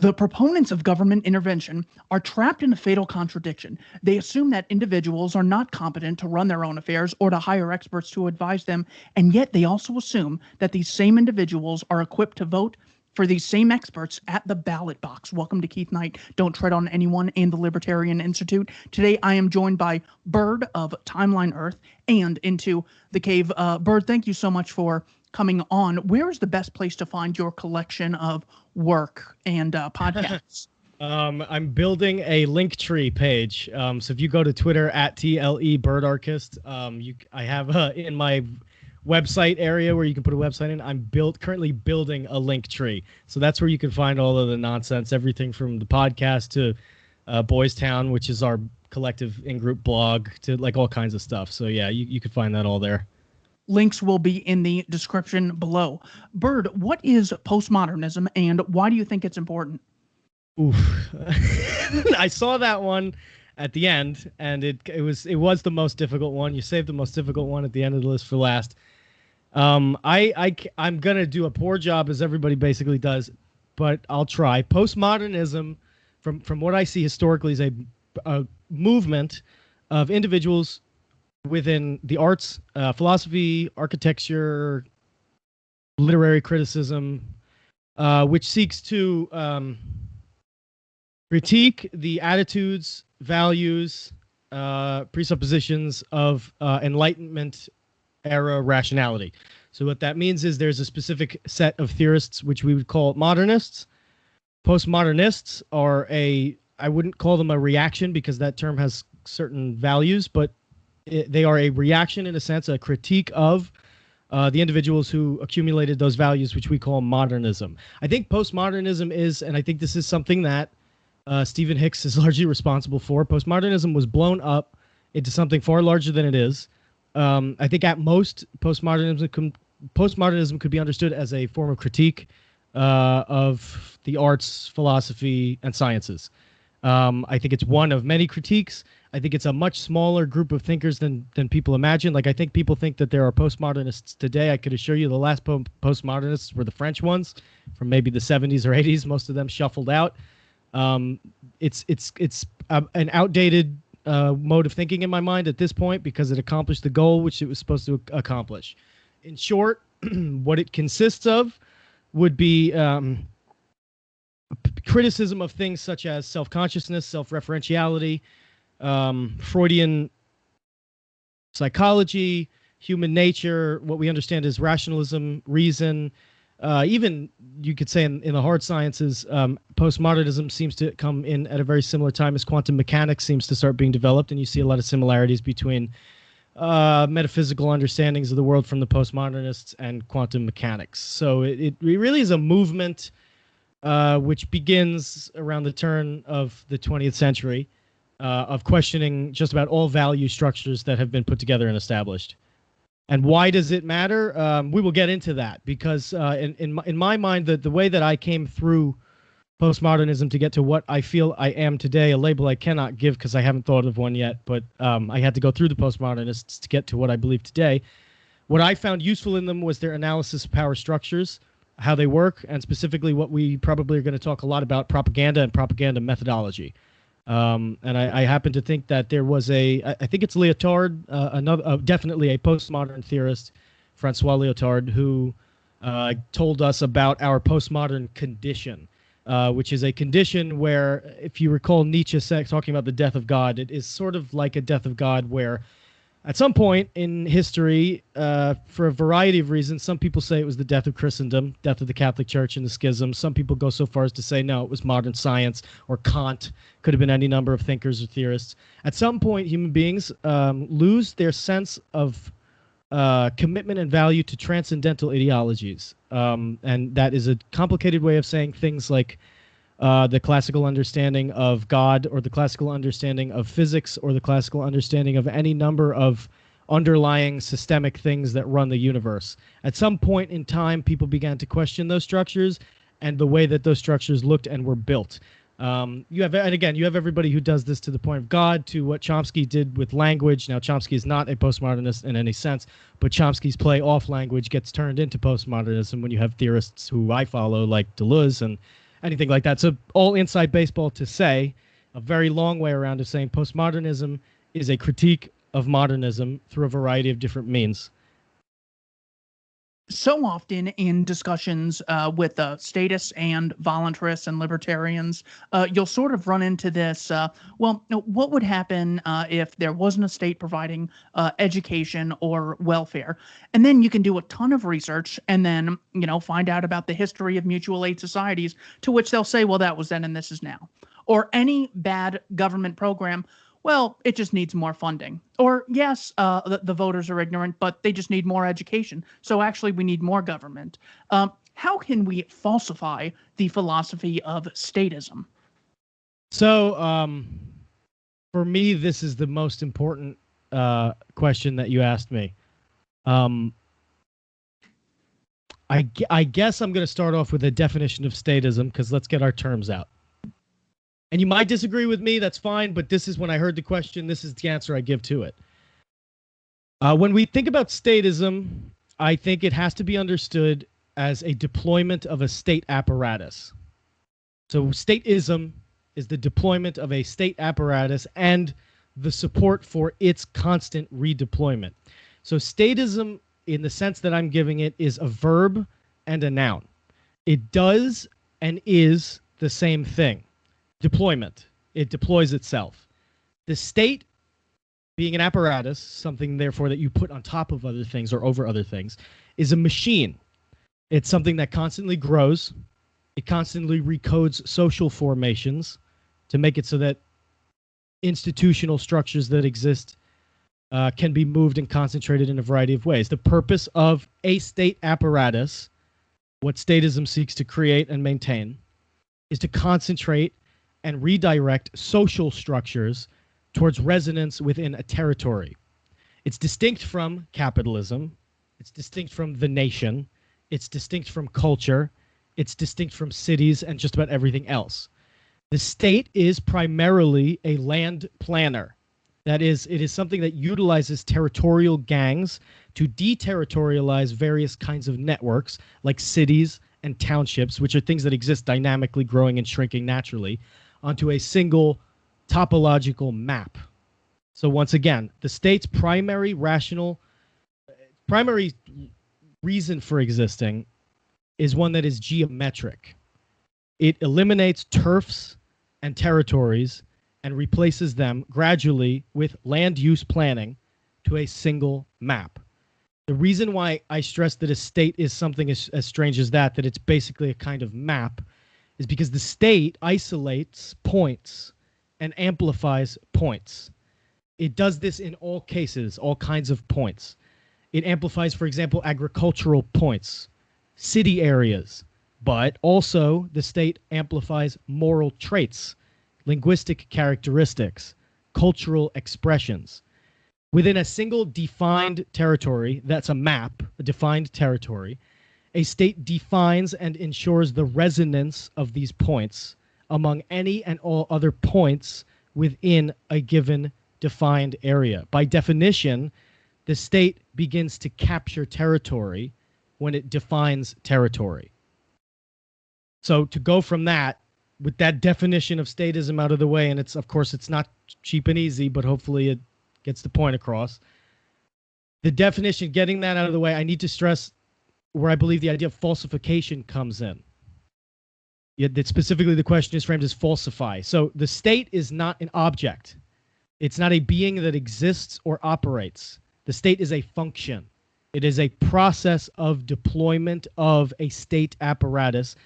The proponents of government intervention are trapped in a fatal contradiction. They assume that individuals are not competent to run their own affairs or to hire experts to advise them, and yet they also assume that these same individuals are equipped to vote for these same experts at the ballot box. Welcome to Keith Knight, Don't Tread on Anyone, and the Libertarian Institute. Today I am joined by Bird of Timeline Earth and Into the Cave. Bird, thank you so much for coming on. Where is the best place to find your collection of work and podcasts? I'm building a Linktree page. So if you go to Twitter at TLE Bird Archist, I have in my website area where you can put a website in. I'm currently building a Linktree. So that's where you can find all of the nonsense, everything from the podcast to Boys Town, which is our collective in-group blog, to like all kinds of stuff. So yeah, you can find that all there. Links will be in the description below. Bird, what is postmodernism and why do you think it's important? Oof. I saw that one at the end, and it was the most difficult one. You saved the most difficult one at the end of the list for last. I'm gonna do a poor job, as everybody basically does, but I'll try. Postmodernism, from what I see historically, is a movement of individuals within the arts, philosophy, architecture, literary criticism, which seeks to critique the attitudes, values, presuppositions of Enlightenment era rationality. So what that means is there's a specific set of theorists which we would call modernists. Postmodernists are I wouldn't call them a reaction because that term has certain values, but they are a reaction, in a sense, a critique of the individuals who accumulated those values, which we call modernism. I think postmodernism is, and I think this is something that Stephen Hicks is largely responsible for. Postmodernism was blown up into something far larger than it is. I think at most, postmodernism could be understood as a form of critique of the arts, philosophy, and sciences. I think it's one of many critiques. I think it's a much smaller group of thinkers than people imagine. Like, I think people think that there are postmodernists today. I could assure you the last postmodernists were the French ones from maybe the 70s or 80s. Most of them shuffled out. It's an outdated mode of thinking in my mind at this point because it accomplished the goal which it was supposed to accomplish. In short, what it consists of would be criticism of things such as self-consciousness, self-referentiality, Freudian psychology, human nature, what we understand as rationalism, reason. Even you could say in the hard sciences, postmodernism seems to come in at a very similar time as quantum mechanics seems to start being developed, and you see a lot of similarities between metaphysical understandings of the world from the postmodernists and quantum mechanics. So it really is a movement which begins around the turn of the 20th century of questioning just about all value structures that have been put together and established. And why does it matter? We will get into that because in my mind, the way that I came through postmodernism to get to what I feel I am today, a label I cannot give because I haven't thought of one yet, but I had to go through the postmodernists to get to what I believe today. What I found useful in them was their analysis of power structures, how they work, and specifically what we probably are going to talk a lot about, propaganda and propaganda methodology. And I happen to think that there was I think it's Lyotard, definitely a postmodern theorist, Francois Lyotard, who told us about our postmodern condition, which is a condition where, if you recall Nietzsche talking about the death of God, it is sort of like a death of God where at some point in history, for a variety of reasons, some people say it was the death of Christendom, death of the Catholic Church and the schism. Some people go so far as to say, no, it was modern science or Kant. Could have been any number of thinkers or theorists. At some point, human beings lose their sense of commitment and value to transcendental ideologies. And that is a complicated way of saying things like the classical understanding of God, or the classical understanding of physics, or the classical understanding of any number of underlying systemic things that run the universe. At some point in time, people began to question those structures and the way that those structures looked and were built. And again, you have everybody who does this to the point of God, to what Chomsky did with language. Now, Chomsky is not a postmodernist in any sense, but Chomsky's play off language gets turned into postmodernism when you have theorists who I follow, like Deleuze and anything like that. So all inside baseball to say, a very long way around of saying postmodernism is a critique of modernism through a variety of different means. So often in discussions with statists and voluntarists and libertarians, you'll sort of run into this, well, what would happen if there wasn't a state providing education or welfare? And then you can do a ton of research and then, find out about the history of mutual aid societies, to which they'll say, well, that was then and this is now. Or any bad government program, well, it just needs more funding. Or yes, the voters are ignorant, but they just need more education. So actually, we need more government. How can we falsify the philosophy of statism? So for me, this is the most important question that you asked me. I guess I'm going to start off with a definition of statism, because let's get our terms out. And you might disagree with me, that's fine, but this is when I heard the question, this is the answer I give to it. When we think about statism, I think it has to be understood as a deployment of a state apparatus. So statism is the deployment of a state apparatus and the support for its constant redeployment. So statism, in the sense that I'm giving it, is a verb and a noun. It does and is the same thing. Deployment. It deploys itself. The state, being an apparatus, something therefore that you put on top of other things or over other things, is a machine. It's something that constantly grows. It constantly recodes social formations to make it so that institutional structures that exist can be moved and concentrated in a variety of ways. The purpose of a state apparatus, what statism seeks to create and maintain, is to concentrate and redirect social structures towards resonance within a territory. It's distinct from capitalism. It's distinct from the nation. It's distinct from culture. It's distinct from cities and just about everything else. The state is primarily a land planner. That is, it is something that utilizes territorial gangs to deterritorialize various kinds of networks, like cities and townships, which are things that exist dynamically, growing and shrinking naturally, onto a single topological map. So once again, the state's primary reason for existing is one that is geometric. It eliminates turfs and territories and replaces them gradually with land use planning to a single map. The reason why I stress that a state is something as strange as that it's basically a kind of map, is because the state isolates points and amplifies points. It does this in all cases, all kinds of points. It amplifies, for example, agricultural points, city areas, but also the state amplifies moral traits, linguistic characteristics, cultural expressions. Within a single defined territory, that's a map, a defined territory, a state defines and ensures the resonance of these points among any and all other points within a given defined area. By definition, the state begins to capture territory when it defines territory. So to go from that, with that definition of statism out of the way, and it's, of course, it's not cheap and easy, but hopefully it gets the point across. The definition, getting that out of the way, I need to stress where I believe the idea of falsification comes in. That specifically the question is framed as falsify. So the state is not an object. It's not a being that exists or operates. The state is a function. It is a process of deployment of a state apparatus,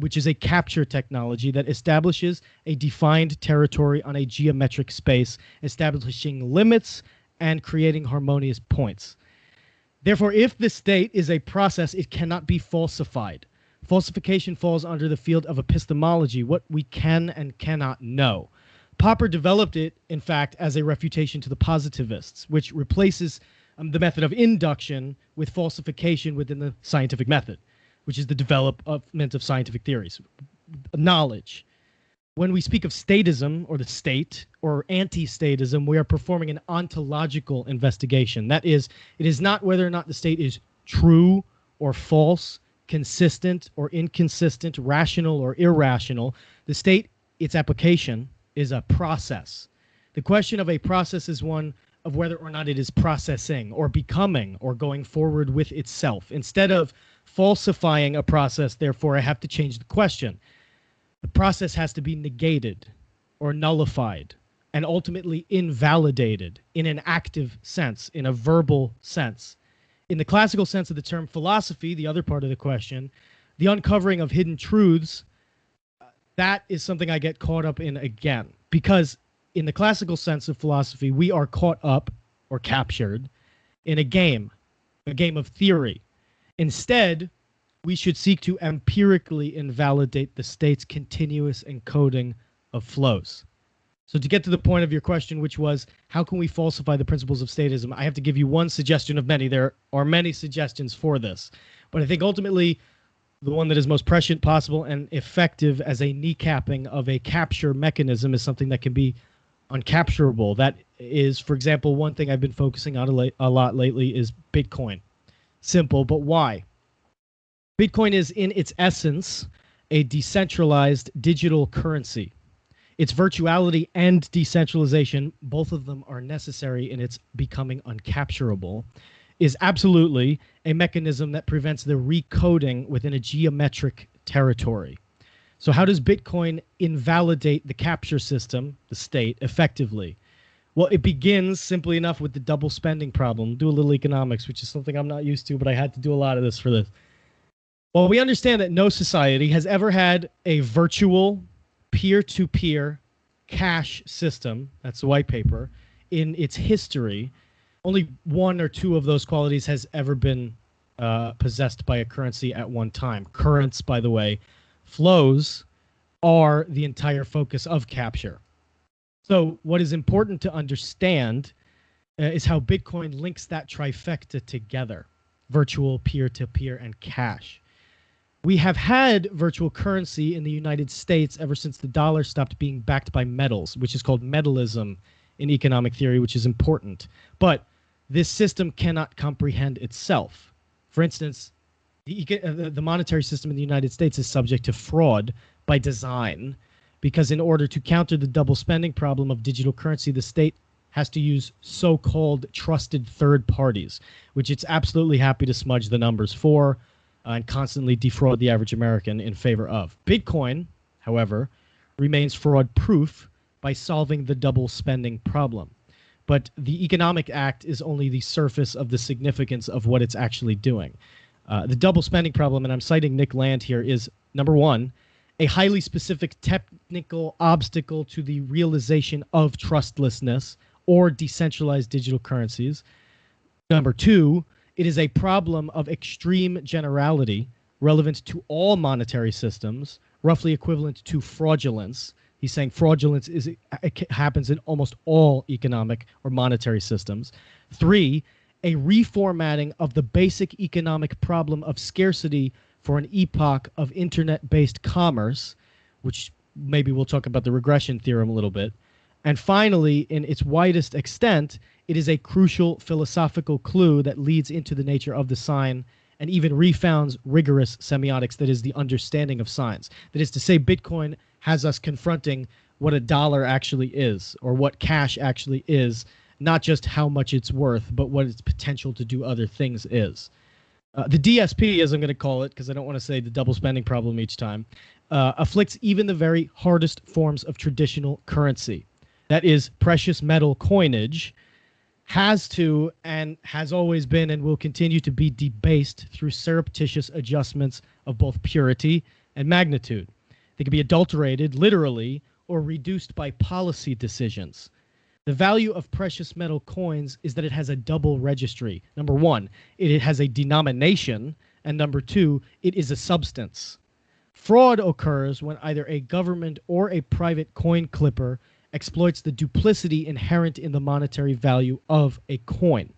which is a capture technology that establishes a defined territory on a geometric space, establishing limits and creating harmonious points. Therefore, if the state is a process, it cannot be falsified. Falsification falls under the field of epistemology, what we can and cannot know. Popper developed it, in fact, as a refutation to the positivists, which replaces the method of induction with falsification within the scientific method, which is the development of scientific theories, knowledge. When we speak of statism, or the state, or anti-statism, we are performing an ontological investigation. That is, it is not whether or not the state is true or false, consistent or inconsistent, rational or irrational. The state, its application, is a process. The question of a process is one of whether or not it is processing or becoming or going forward with itself. Instead of falsifying a process, therefore, I have to change the question. The process has to be negated or nullified and ultimately invalidated in an active sense, in a verbal sense. In the classical sense of the term philosophy, the other part of the question, the uncovering of hidden truths, that is something I get caught up in again. Because in the classical sense of philosophy, we are caught up or captured in a game of theory. Instead, we should seek to empirically invalidate the state's continuous encoding of flows. So to get to the point of your question, which was, how can we falsify the principles of statism? I have to give you one suggestion of many. There are many suggestions for this. But I think ultimately, the one that is most prescient possible and effective as a kneecapping of a capture mechanism is something that can be uncapturable. That is, for example, one thing I've been focusing on a lot lately is Bitcoin. Simple, but why? Bitcoin is, in its essence, a decentralized digital currency. Its virtuality and decentralization, both of them are necessary in its becoming uncapturable, is absolutely a mechanism that prevents the recoding within a geometric territory. So how does Bitcoin invalidate the capture system, the state, effectively? Well, it begins simply enough with the double spending problem. Do a little economics, which is something I'm not used to, but I had to do a lot of this for this. Well, we understand that no society has ever had a virtual peer-to-peer cash system, that's the white paper, in its history. Only one or two of those qualities has ever been possessed by a currency at one time. Currents, by the way, flows are the entire focus of capture. So what is important to understand is how Bitcoin links that trifecta together, virtual, peer-to-peer, and cash. We have had virtual currency in the United States ever since the dollar stopped being backed by metals, which is called metalism in economic theory, which is important. But this system cannot comprehend itself. For instance, the monetary system in the United States is subject to fraud by design, because in order to counter the double spending problem of digital currency, the state has to use so-called trusted third parties, which it's absolutely happy to smudge the numbers for, and constantly defraud the average American in favor of. Bitcoin, however, remains fraud-proof by solving the double spending problem. But the economic act is only the surface of the significance of what it's actually doing. The double spending problem, and I'm citing Nick Land here, is, number one, a highly specific technical obstacle to the realization of trustlessness or decentralized digital currencies. Number two, it is a problem of extreme generality relevant to all monetary systems, roughly equivalent to fraudulence. He's saying fraudulence happens in almost all economic or monetary systems. Three, a reformatting of the basic economic problem of scarcity for an epoch of internet-based commerce, which maybe we'll talk about the regression theorem a little bit. And finally, in its widest extent, it is a crucial philosophical clue that leads into the nature of the sign and even refounds rigorous semiotics, that is the understanding of signs. That is to say, Bitcoin has us confronting what a dollar actually is, or what cash actually is, not just how much it's worth, but what its potential to do other things is. The DSP, as I'm going to call it, because I don't want to say the double spending problem each time, afflicts even the very hardest forms of traditional currency. That is, precious metal coinage has to and has always been and will continue to be debased through surreptitious adjustments of both purity and magnitude. They can be adulterated, literally, or reduced by policy decisions. The value of precious metal coins is that it has a double registry. Number one, it has a denomination, and number two, it is a substance. Fraud occurs when either a government or a private coin clipper exploits the duplicity inherent in the monetary value of a coin.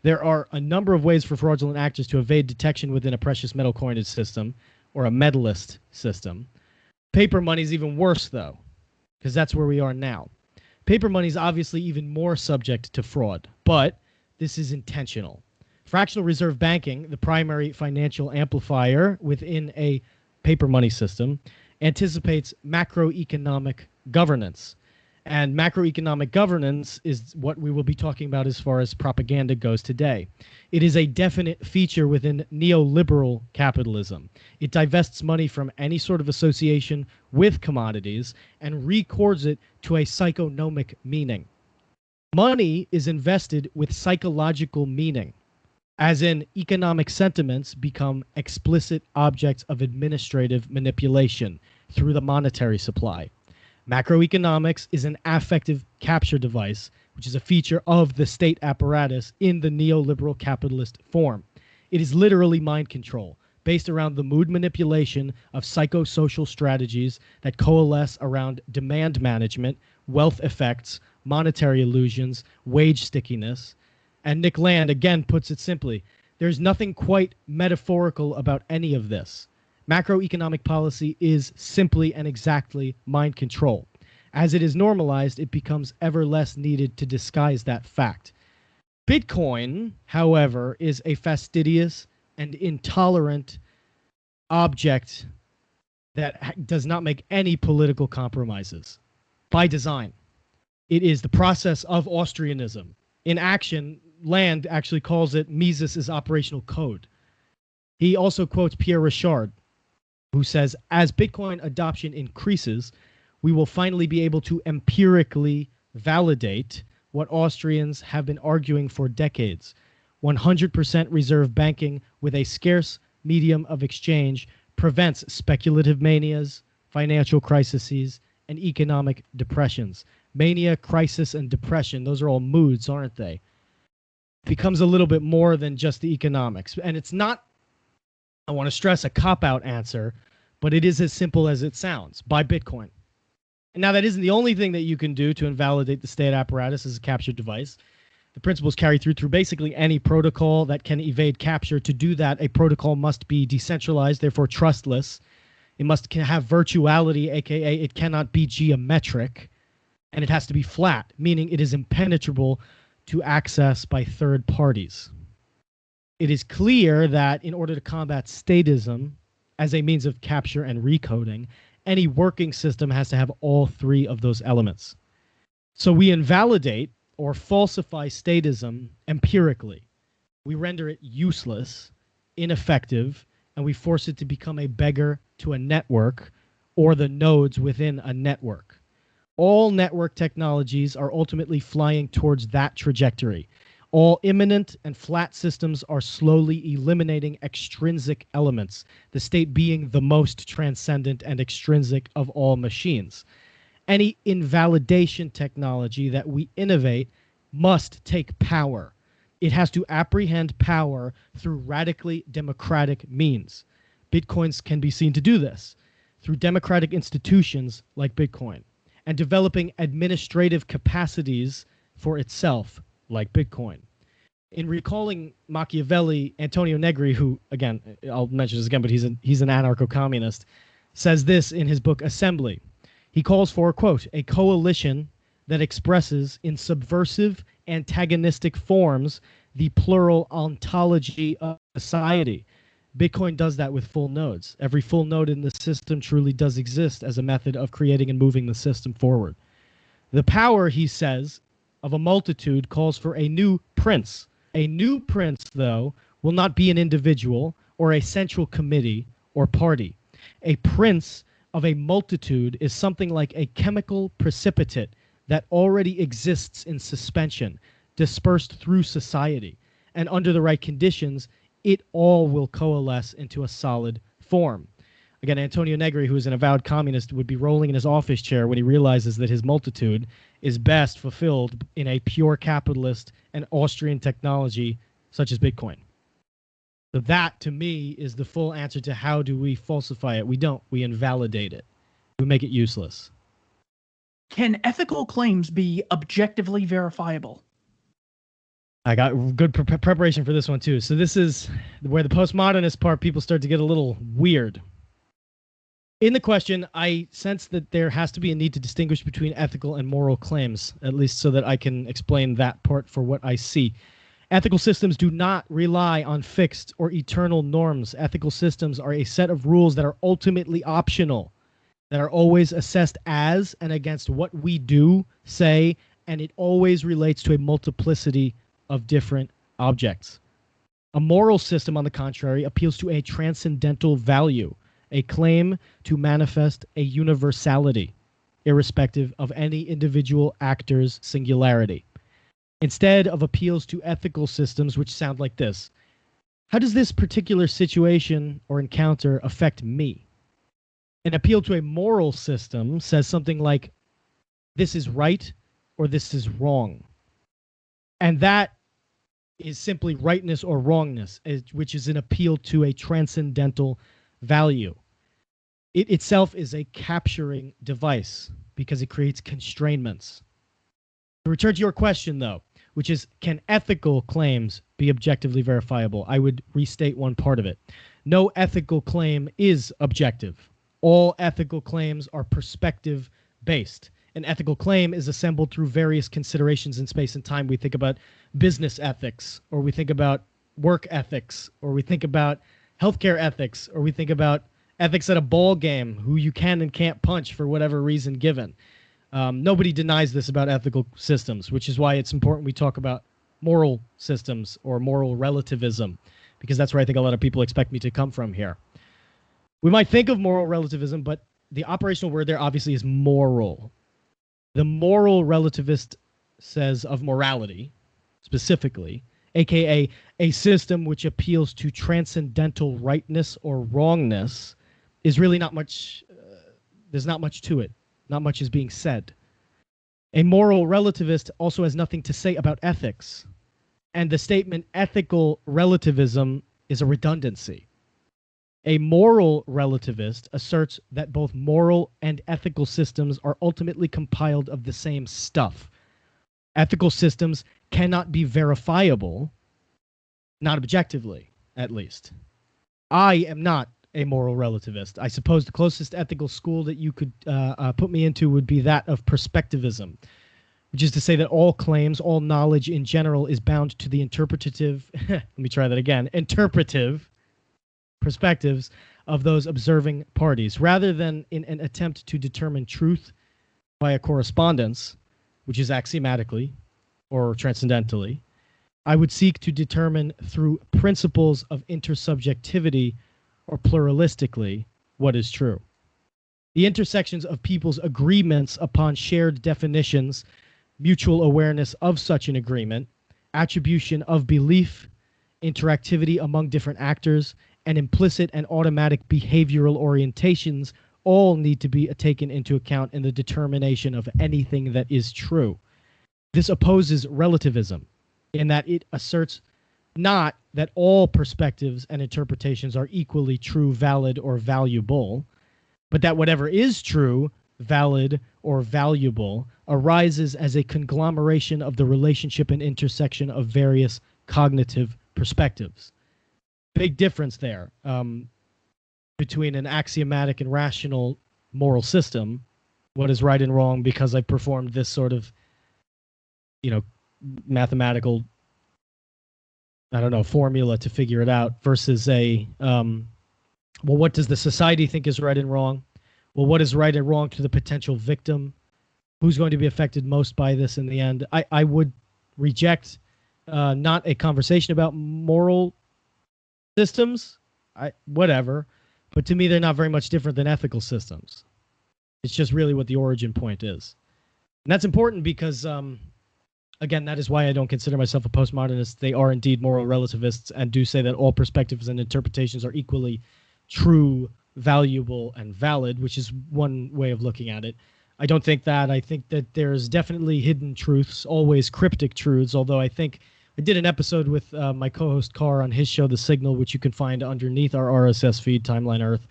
There are a number of ways for fraudulent actors to evade detection within a precious metal coinage system or a medalist system. Paper money is even worse, though, because that's where we are now. Paper money is obviously even more subject to fraud, but this is intentional. Fractional reserve banking, the primary financial amplifier within a paper money system, anticipates macroeconomic governance. And macroeconomic governance is what we will be talking about as far as propaganda goes today. It is a definite feature within neoliberal capitalism. It divests money from any sort of association with commodities and records it to a psychonomic meaning. Money is invested with psychological meaning, as in economic sentiments become explicit objects of administrative manipulation through the monetary supply. Macroeconomics is an affective capture device, which is a feature of the state apparatus in the neoliberal capitalist form. It is literally mind control, based around the mood manipulation of psychosocial strategies that coalesce around demand management, wealth effects, monetary illusions, wage stickiness. And Nick Land again puts it simply, there's nothing quite metaphorical about any of this. Macroeconomic policy is simply and exactly mind control. As it is normalized, it becomes ever less needed to disguise that fact. Bitcoin, however, is a fastidious and intolerant object that does not make any political compromises by design. It is the process of Austrianism. In action, Land actually calls it Mises' operational code. He also quotes Pierre Richard, who says, as Bitcoin adoption increases, we will finally be able to empirically validate what Austrians have been arguing for decades. 100% reserve banking with a scarce medium of exchange prevents speculative manias, financial crises, and economic depressions. Mania, crisis, and depression, those are all moods, aren't they? It becomes a little bit more than just the economics. And it's not, I want to stress, a cop-out answer, but it is as simple as it sounds. Buy Bitcoin. And now that isn't the only thing that you can do to invalidate the state apparatus as a capture device. The principles carry through basically any protocol that can evade capture. To do that, a protocol must be decentralized, therefore trustless. It must have virtuality, aka it cannot be geometric. And it has to be flat, meaning it is impenetrable to access by third parties. It is clear that in order to combat statism as a means of capture and recoding, any working system has to have all three of those elements. So we invalidate or falsify statism empirically. We render it useless, ineffective, and we force it to become a beggar to a network or the nodes within a network. All network technologies are ultimately flying towards that trajectory. All immanent and flat systems are slowly eliminating extrinsic elements, the state being the most transcendent and extrinsic of all machines. Any invalidation technology that we innovate must take power. It has to apprehend power through radically democratic means. Bitcoins can be seen to do this through democratic institutions like Bitcoin, and developing administrative capacities for itself, like Bitcoin. In recalling Machiavelli, Antonio Negri, who, again, I'll mention this again, but he's an anarcho-communist, says this in his book Assembly. He calls for, quote, a coalition that expresses in subversive, antagonistic forms the plural ontology of society. Bitcoin does that with full nodes. Every full node in the system truly does exist as a method of creating and moving the system forward. The power, he says, of a multitude calls for a new prince. A new prince, though, will not be an individual or a central committee or party. A prince of a multitude is something like a chemical precipitate that already exists in suspension, dispersed through society, and under the right conditions, it all will coalesce into a solid form. Again, Antonio Negri, who is an avowed communist, would be rolling in his office chair when he realizes that his multitude is best fulfilled in a pure capitalist and Austrian technology such as Bitcoin. So that, to me, is the full answer to how do we falsify it. We don't. We invalidate it. We make it useless. Can ethical claims be objectively verifiable? I got good preparation for this one, too. So this is where the postmodernist part, people start to get a little weird. In the question, I sense that there has to be a need to distinguish between ethical and moral claims, at least so that I can explain that part for what I see. Ethical systems do not rely on fixed or eternal norms. Ethical systems are a set of rules that are ultimately optional, that are always assessed as and against what we do, say, and it always relates to a multiplicity of different objects. A moral system, on the contrary, appeals to a transcendental value, a claim to manifest a universality, irrespective of any individual actor's singularity. Instead of appeals to ethical systems, which sound like this: how does this particular situation or encounter affect me? An appeal to a moral system says something like, this is right or this is wrong. And that is simply rightness or wrongness, which is an appeal to a transcendental value. It itself is a capturing device because it creates constrainments. To return to your question, though, which is, can ethical claims be objectively verifiable? I would restate one part of it. No ethical claim is objective. All ethical claims are perspective-based. An ethical claim is assembled through various considerations in space and time. We think about business ethics, or we think about work ethics, or we think about healthcare ethics, or we think about ethics at a ball game, who you can and can't punch for whatever reason given. Nobody denies this about ethical systems, which is why it's important we talk about moral systems or moral relativism, because that's where I think a lot of people expect me to come from here. We might think of moral relativism, but the operational word there obviously is moral. The moral relativist says of morality, specifically, aka a system which appeals to transcendental rightness or wrongness, is really not much, there's not much to it. Not much is being said. A moral relativist also has nothing to say about ethics, and the statement ethical relativism is a redundancy. A moral relativist asserts that both moral and ethical systems are ultimately compiled of the same stuff. Ethical systems cannot be verifiable, not objectively, at least. I am not a moral relativist. I suppose the closest ethical school that you could put me into would be that of perspectivism, which is to say that all claims, all knowledge in general is bound to the interpretative, let me try that again, interpretive perspectives of those observing parties, rather than in an attempt to determine truth by a correspondence, which is axiomatically or transcendentally. I would seek to determine through principles of intersubjectivity or pluralistically what is true. The intersections of people's agreements upon shared definitions, mutual awareness of such an agreement, attribution of belief, interactivity among different actors, and implicit and automatic behavioral orientations all need to be taken into account in the determination of anything that is true. This opposes relativism in that it asserts not that all perspectives and interpretations are equally true, valid, or valuable, but that whatever is true, valid, or valuable arises as a conglomeration of the relationship and intersection of various cognitive perspectives. Big difference there between an axiomatic and rational moral system, what is right and wrong because I performed this sort of, mathematical, formula to figure it out, versus a, well, what does the society think is right and wrong? Well, what is right and wrong to the potential victim? Who's going to be affected most by this in the end? I would reject not a conversation about moral systems, whatever, but to me they're not very much different than ethical systems. It's just really what the origin point is. And that's important because, again, that is why I don't consider myself a postmodernist. They are indeed moral relativists and do say that all perspectives and interpretations are equally true, valuable, and valid, which is one way of looking at it. I don't think that. I think that there's definitely hidden truths, always cryptic truths, although I think I did an episode with my co-host Carr on his show, The Signal, which you can find underneath our RSS feed, Timeline Earth,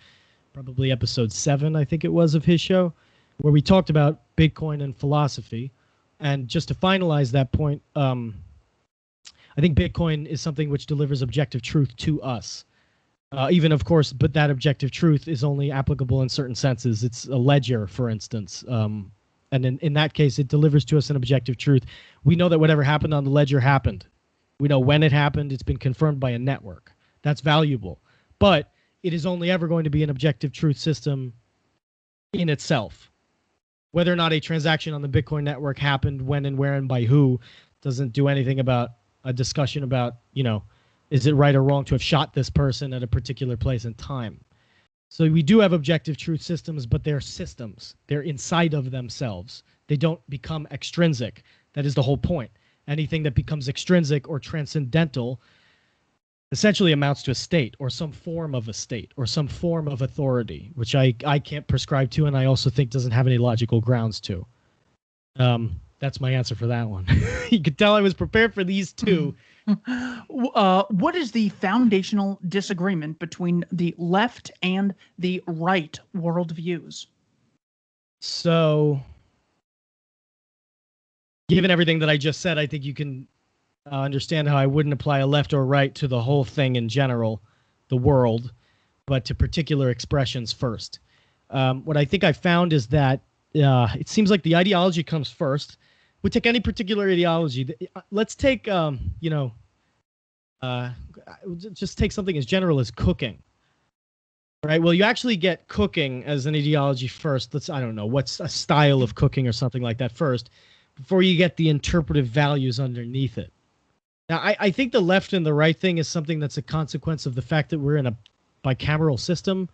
probably episode 7, I think it was, of his show, where we talked about Bitcoin and philosophy. And just to finalize that point, I think Bitcoin is something which delivers objective truth to us. Even, of course, but that objective truth is only applicable in certain senses. It's a ledger, for instance. And in that case, it delivers to us an objective truth. We know that whatever happened on the ledger happened. We know when it happened. It's been confirmed by a network. That's valuable. But it is only ever going to be an objective truth system in itself. Whether or not a transaction on the Bitcoin network happened, when and where and by who, doesn't do anything about a discussion about, is it right or wrong to have shot this person at a particular place and time. So we do have objective truth systems, but they're systems. They're inside of themselves. They don't become extrinsic. That is the whole point. Anything that becomes extrinsic or transcendental essentially amounts to a state or some form of a state or some form of authority, which I can't prescribe to, and I also think doesn't have any logical grounds to. That's my answer for that one. You could tell I was prepared for these two. What is the foundational disagreement between the left and the right worldviews? So, given everything that I just said, I think you can understand how I wouldn't apply a left or right to the whole thing in general, the world, but to particular expressions first. What I think I found is that it seems like the ideology comes first. We take any particular ideology. Let's take, just take something as general as cooking. All right. Well, you actually get cooking as an ideology first. I don't know, what's a style of cooking or something like that first, before you get the interpretive values underneath it. Now, I think the left and the right thing is something that's a consequence of the fact that we're in a bicameral system.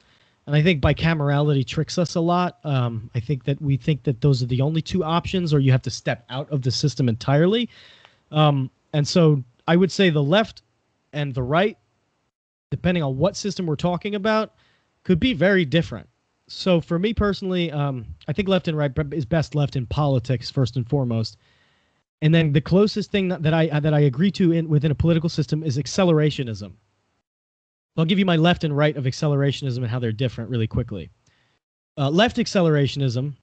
And I think bicamerality tricks us a lot. I think that we think that those are the only two options, or you have to step out of the system entirely. And so I would say the left and the right, depending on what system we're talking about, could be very different. So for me personally, I think left and right is best left in politics first and foremost. And then the closest thing that I agree to within a political system is accelerationism. I'll give you my left and right of accelerationism and how they're different really quickly. Left accelerationism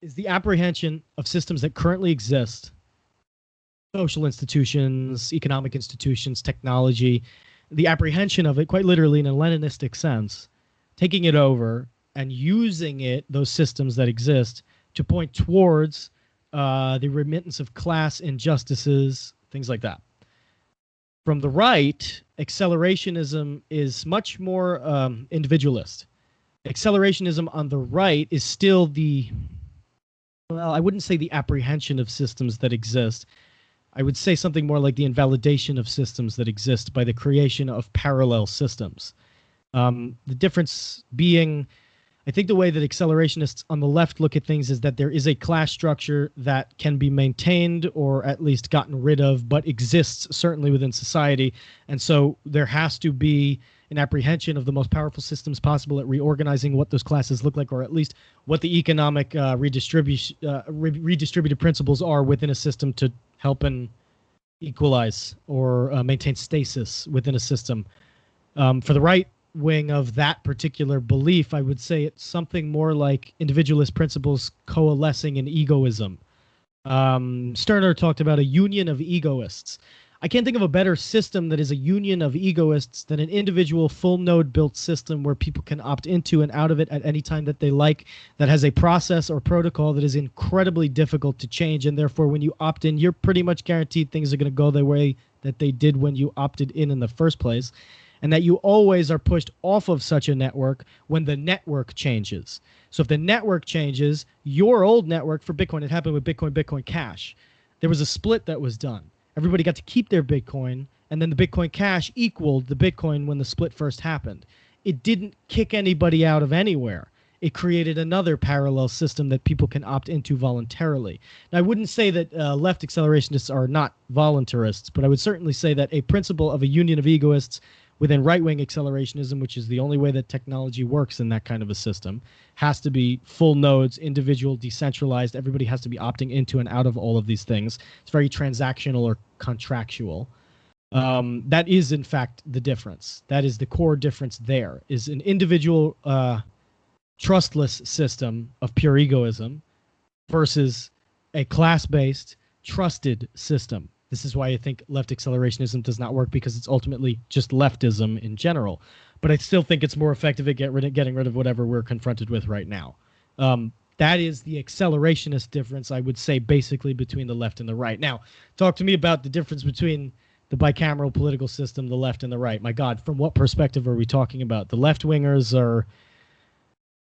is the apprehension of systems that currently exist, social institutions, economic institutions, technology, the apprehension of it quite literally in a Leninistic sense, taking it over and using those systems that exist to point towards the remittance of class injustices, things like that. From the right, accelerationism is much more individualist. Accelerationism on the right is still I wouldn't say the apprehension of systems that exist. I would say something more like the invalidation of systems that exist by the creation of parallel systems. The difference being, I think the way that accelerationists on the left look at things is that there is a class structure that can be maintained or at least gotten rid of, but exists certainly within society. And so there has to be an apprehension of the most powerful systems possible at reorganizing what those classes look like, or at least what the economic redistributive principles are within a system to help and equalize or maintain stasis within a system. For the right wing of that particular belief, I would say it's something more like individualist principles coalescing in egoism. Stirner talked about a union of egoists. I can't think of a better system that is a union of egoists than an individual full node built system where people can opt into and out of it at any time that they like, that has a process or protocol that is incredibly difficult to change, and therefore when you opt in, you're pretty much guaranteed things are going to go the way that they did when you opted in the first place, and that you always are pushed off of such a network when the network changes. So if the network changes, your old network for Bitcoin, it happened with Bitcoin Cash. There was a split that was done. Everybody got to keep their Bitcoin, and then the Bitcoin Cash equaled the Bitcoin when the split first happened. It didn't kick anybody out of anywhere. It created another parallel system that people can opt into voluntarily. Now, I wouldn't say that left accelerationists are not voluntarists, but I would certainly say that a principle of a union of egoists within right-wing accelerationism, which is the only way that technology works in that kind of a system, has to be full nodes, individual, decentralized. Everybody has to be opting into and out of all of these things. It's very transactional or contractual. That is, in fact, the difference. That is the core difference there, is an individual trustless system of pure egoism versus a class-based trusted system. This is why I think left accelerationism does not work, because it's ultimately just leftism in general. But I still think it's more effective at getting rid of whatever we're confronted with right now. That is the accelerationist difference, I would say, basically between the left and the right. Now, talk to me about the difference between the the bicameral political system, the left and the right. My God, from what perspective are we talking about? The left-wingers are,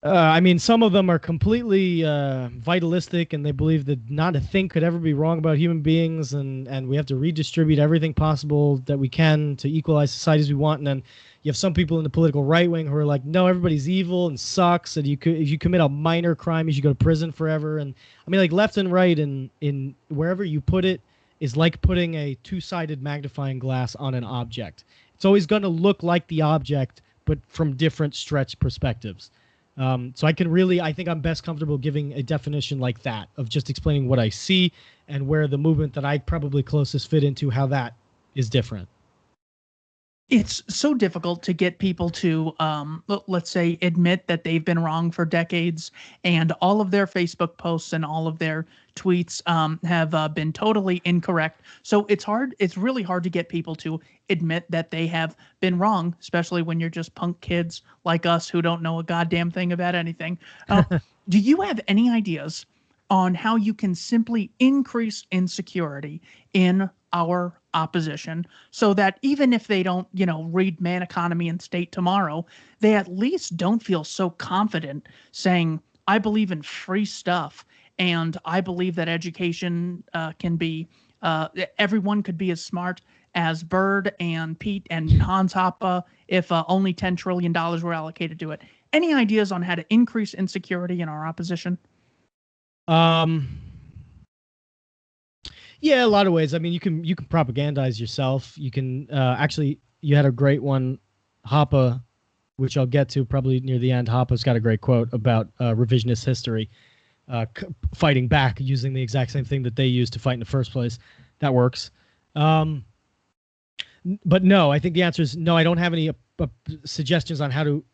I mean, some of them are completely vitalistic, and they believe that not a thing could ever be wrong about human beings, and we have to redistribute everything possible that we can to equalize society as we want. And then you have some people in the political right wing who are like, no, everybody's evil and sucks, and if you commit a minor crime, you should go to prison forever. And I mean, like, left and right in wherever you put it is like putting a two-sided magnifying glass on an object. It's always going to look like the object, but from different stretched perspectives. So I think I'm best comfortable giving a definition like that, of just explaining what I see and where the movement that I probably closest fit into, how that is different. It's so difficult to get people to, let's say, admit that they've been wrong for decades, and all of their Facebook posts and all of their tweets have been totally incorrect. So it's really hard to get people to admit that they have been wrong, especially when you're just punk kids like us who don't know a goddamn thing about anything. Do you have any ideas on how you can simply increase insecurity in our opposition so that even if they don't, read Man, Economy, and State tomorrow, they at least don't feel so confident saying, I believe in free stuff, and I believe that education can be, everyone could be as smart as Bird and Pete and Hans Hoppe if only $10 trillion were allocated to it. Any ideas on how to increase insecurity in our opposition? Yeah, a lot of ways. I mean, you can propagandize yourself. You can actually, you had a great one, Hoppe, which I'll get to probably near the end. Hoppe's got a great quote about revisionist history, fighting back using the exact same thing that they used to fight in the first place. That works. But no, I think the answer is no. I don't have any suggestions on how to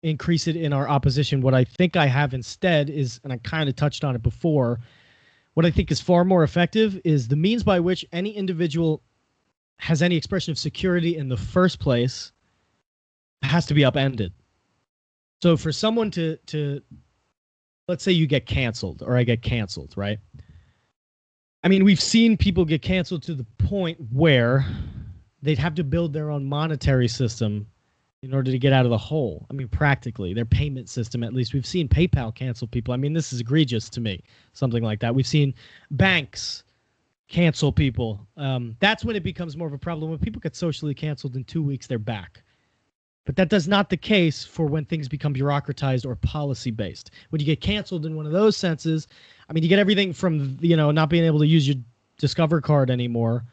increase it in our opposition. What I think I have instead is, and I kind of touched on it before, what I think is far more effective is the means by which any individual has any expression of security in the first place has to be upended. So for someone to let's say you get canceled, or I get canceled, right? I mean, we've seen people get canceled to the point where they'd have to build their own monetary system in order to get out of the hole. I mean, practically, their payment system, at least. We've seen PayPal cancel people. I mean, this is egregious to me, something like that. We've seen banks cancel people. That's when it becomes more of a problem. When people get socially canceled in 2 weeks, they're back. But that does not the case for when things become bureaucratized or policy-based. When you get canceled in one of those senses, I mean, you get everything from, not being able to use your Discover card anymore,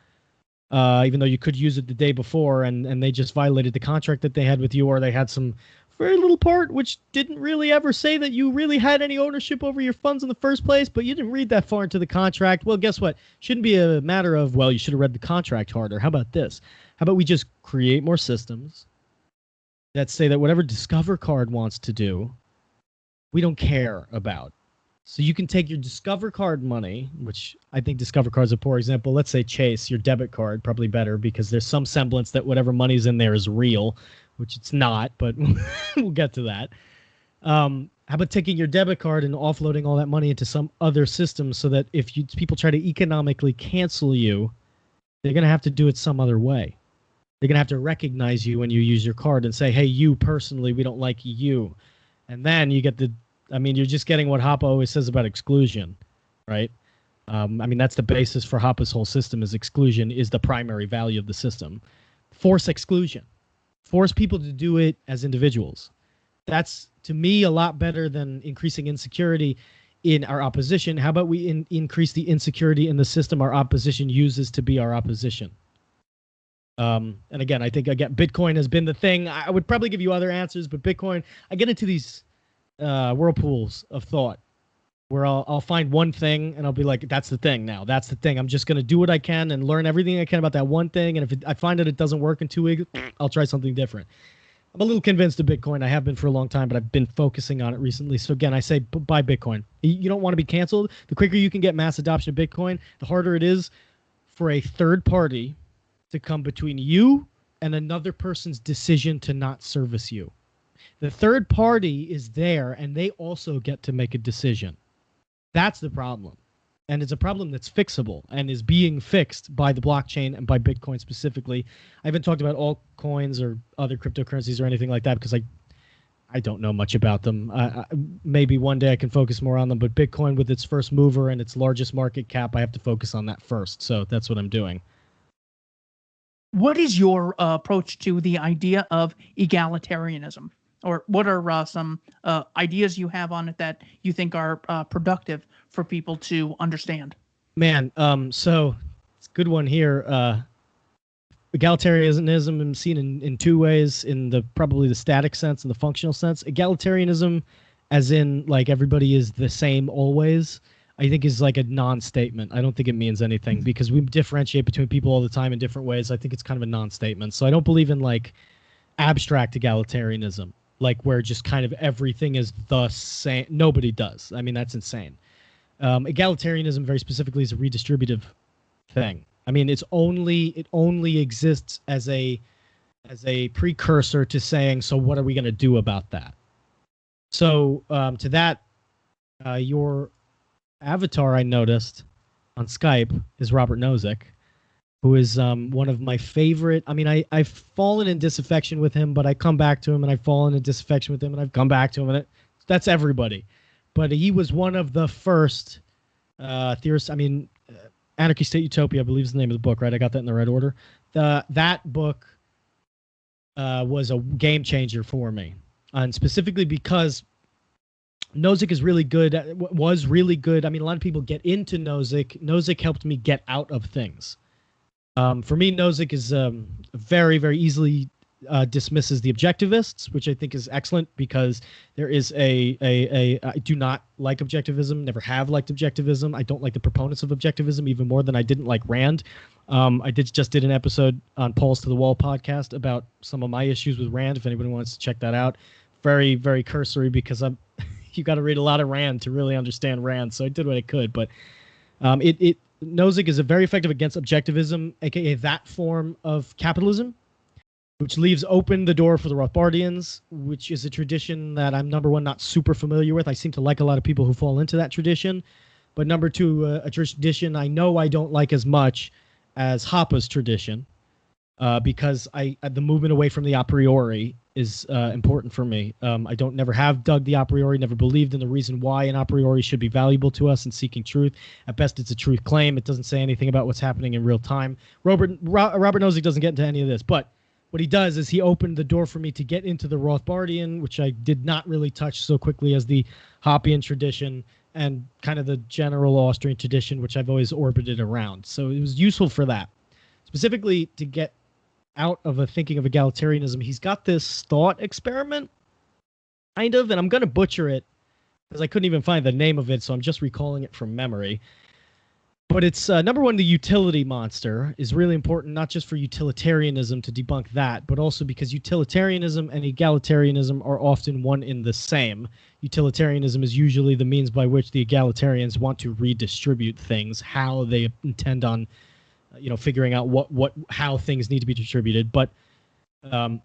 even though you could use it the day before, and they just violated the contract that they had with you, or they had some very little part which didn't really ever say that you really had any ownership over your funds in the first place, but you didn't read that far into the contract. Well, guess what? Shouldn't be a matter of, well, you should have read the contract harder. How about this? How about we just create more systems that say that whatever Discover card wants to do, we don't care about. So you can take your Discover card money, which I think Discover card is a poor example. Let's say Chase, your debit card, probably better because there's some semblance that whatever money's in there is real, which it's not, but we'll get to that. How about taking your debit card and offloading all that money into some other system so that if people try to economically cancel you, they're going to have to do it some other way. They're going to have to recognize you when you use your card and say, hey, you personally, we don't like you. And then you get you're just getting what Hoppe always says about exclusion, right? That's the basis for Hoppe's whole system, is exclusion is the primary value of the system. Force exclusion. Force people to do it as individuals. That's, to me, a lot better than increasing insecurity in our opposition. How about we increase the insecurity in the system our opposition uses to be our opposition? And again, I think, Bitcoin has been the thing. I would probably give you other answers, but Bitcoin, I get into these whirlpools of thought where I'll find one thing and I'll be like, that's the thing now. That's the thing. I'm just going to do what I can and learn everything I can about that one thing. And if I find that it doesn't work in 2 weeks, I'll try something different. I'm a little convinced of Bitcoin. I have been for a long time, but I've been focusing on it recently. So again, I say buy Bitcoin. You don't want to be canceled. The quicker you can get mass adoption of Bitcoin, the harder it is for a third party to come between you and another person's decision to not service you. The third party is there, and they also get to make a decision. That's the problem. and it's a problem that's fixable and is being fixed by the blockchain and by Bitcoin specifically. I haven't talked about altcoins or other cryptocurrencies or anything like that because I don't know much about them. Maybe one day I can focus more on them, but Bitcoin with its first mover and its largest market cap, I have to focus on that first. So that's what I'm doing. What is your approach to the idea of egalitarianism? Or what are some ideas you have on it that you think are productive for people to understand? Man, so it's a good one here. Egalitarianism is seen in two ways, in probably the static sense and the functional sense. Egalitarianism, as in like everybody is the same always, I think is like a non-statement. I don't think it means anything because we differentiate between people all the time in different ways. I think it's kind of a non-statement. So I don't believe in like abstract egalitarianism, like where just kind of everything is the same. Nobody does. I mean, that's insane. Egalitarianism very specifically is a redistributive thing. I mean, it only exists as a precursor to saying, so what are we going to do about that? So to that, your avatar I noticed on Skype is Robert Nozick, who is one of my favorite. I mean, I've fallen in disaffection with him, but I come back to him, and I've fallen in disaffection with him, and I've come back to him, and that's everybody. But he was one of the first theorists. I mean, Anarchy State Utopia, I believe is the name of the book, right? I got that in the right order. That book was a game changer for me, and specifically because Nozick is really good. Was really good. I mean, a lot of people get into Nozick. Nozick helped me get out of things. For me, Nozick is very, very easily dismisses the objectivists, which I think is excellent because there is I do not like objectivism, never have liked objectivism. I don't like the proponents of objectivism even more than I didn't like Rand. I just did an episode on Polls to the Wall podcast about some of my issues with Rand. If anybody wants to check that out, very, very cursory because you got to read a lot of Rand to really understand Rand. So I did what I could, but Nozick is very effective against objectivism, aka that form of capitalism, which leaves open the door for the Rothbardians, which is a tradition that I'm, number one, not super familiar with. I seem to like a lot of people who fall into that tradition. But number two, a tradition I know I don't like as much as Hoppe's tradition, because the movement away from the a priori is important for me. I never have dug the a priori, never believed in the reason why an a priori should be valuable to us in seeking truth. At best, it's a truth claim. It doesn't say anything about what's happening in real time. Robert Nozick doesn't get into any of this, but what he does is he opened the door for me to get into the Rothbardian, which I did not really touch so quickly as the Hoppian tradition and kind of the general Austrian tradition, which I've always orbited around. So it was useful for that. Specifically, to get out of a thinking of egalitarianism, he's got this thought experiment, kind of, and I'm going to butcher it because I couldn't even find the name of it, so I'm just recalling it from memory. But it's, number one, the utility monster is really important, not just for utilitarianism to debunk that, but also because utilitarianism and egalitarianism are often one in the same. Utilitarianism is usually the means by which the egalitarians want to redistribute things, how they intend on, figuring out how things need to be distributed. But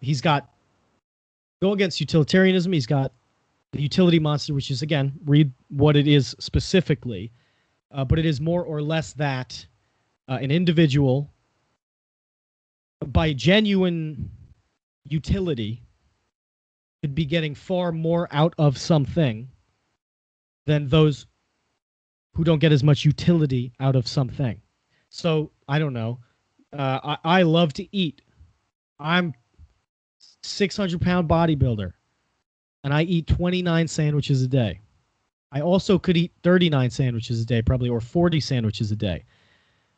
he's got, go against utilitarianism, he's got the utility monster, which is, again, read what it is specifically. But it is more or less that an individual, by genuine utility, could be getting far more out of something than those who don't get as much utility out of something. So, I don't know. I love to eat. I'm 600-pound bodybuilder, and I eat 29 sandwiches a day. I also could eat 39 sandwiches a day, probably, or 40 sandwiches a day.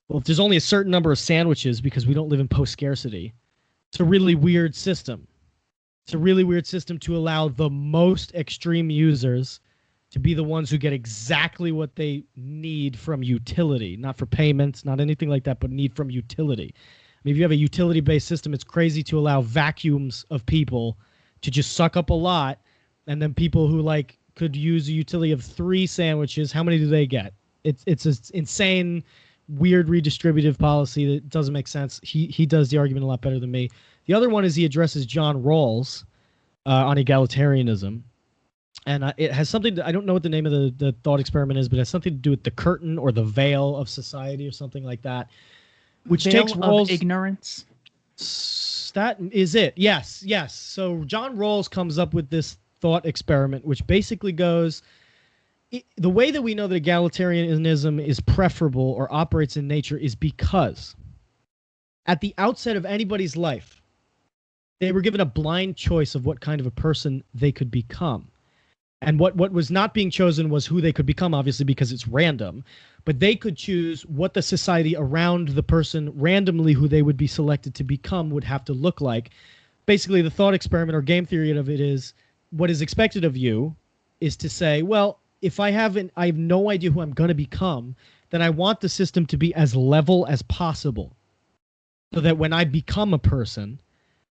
Well, if there's only a certain number of sandwiches because we don't live in post-scarcity, it's a really weird system. It's a really weird system to allow the most extreme users to be the ones who get exactly what they need from utility, not for payments, not anything like that, but need from utility. I mean, if you have a utility-based system, it's crazy to allow vacuums of people to just suck up a lot, and then people who, could use a utility of 3 sandwiches, how many do they get? It's an insane, weird redistributive policy that doesn't make sense. He does the argument a lot better than me. The other one is he addresses John Rawls on egalitarianism. And it has something to, I don't know what the name of the thought experiment is, but it has something to do with the curtain or the veil of society or something like that, which Veil takes of Rawls. ignorance. That is it. Yes, yes. So John Rawls comes up with this thought experiment, which basically goes, the way that we know that egalitarianism is preferable or operates in nature is because at the outset of anybody's life, they were given a blind choice of what kind of a person they could become. And what was not being chosen was who they could become, obviously, because it's random. But they could choose what the society around the person randomly who they would be selected to become would have to look like. Basically, the thought experiment or game theory of it is what is expected of you is to say, well, if I have no idea who I'm going to become, then I want the system to be as level as possible so that when I become a person,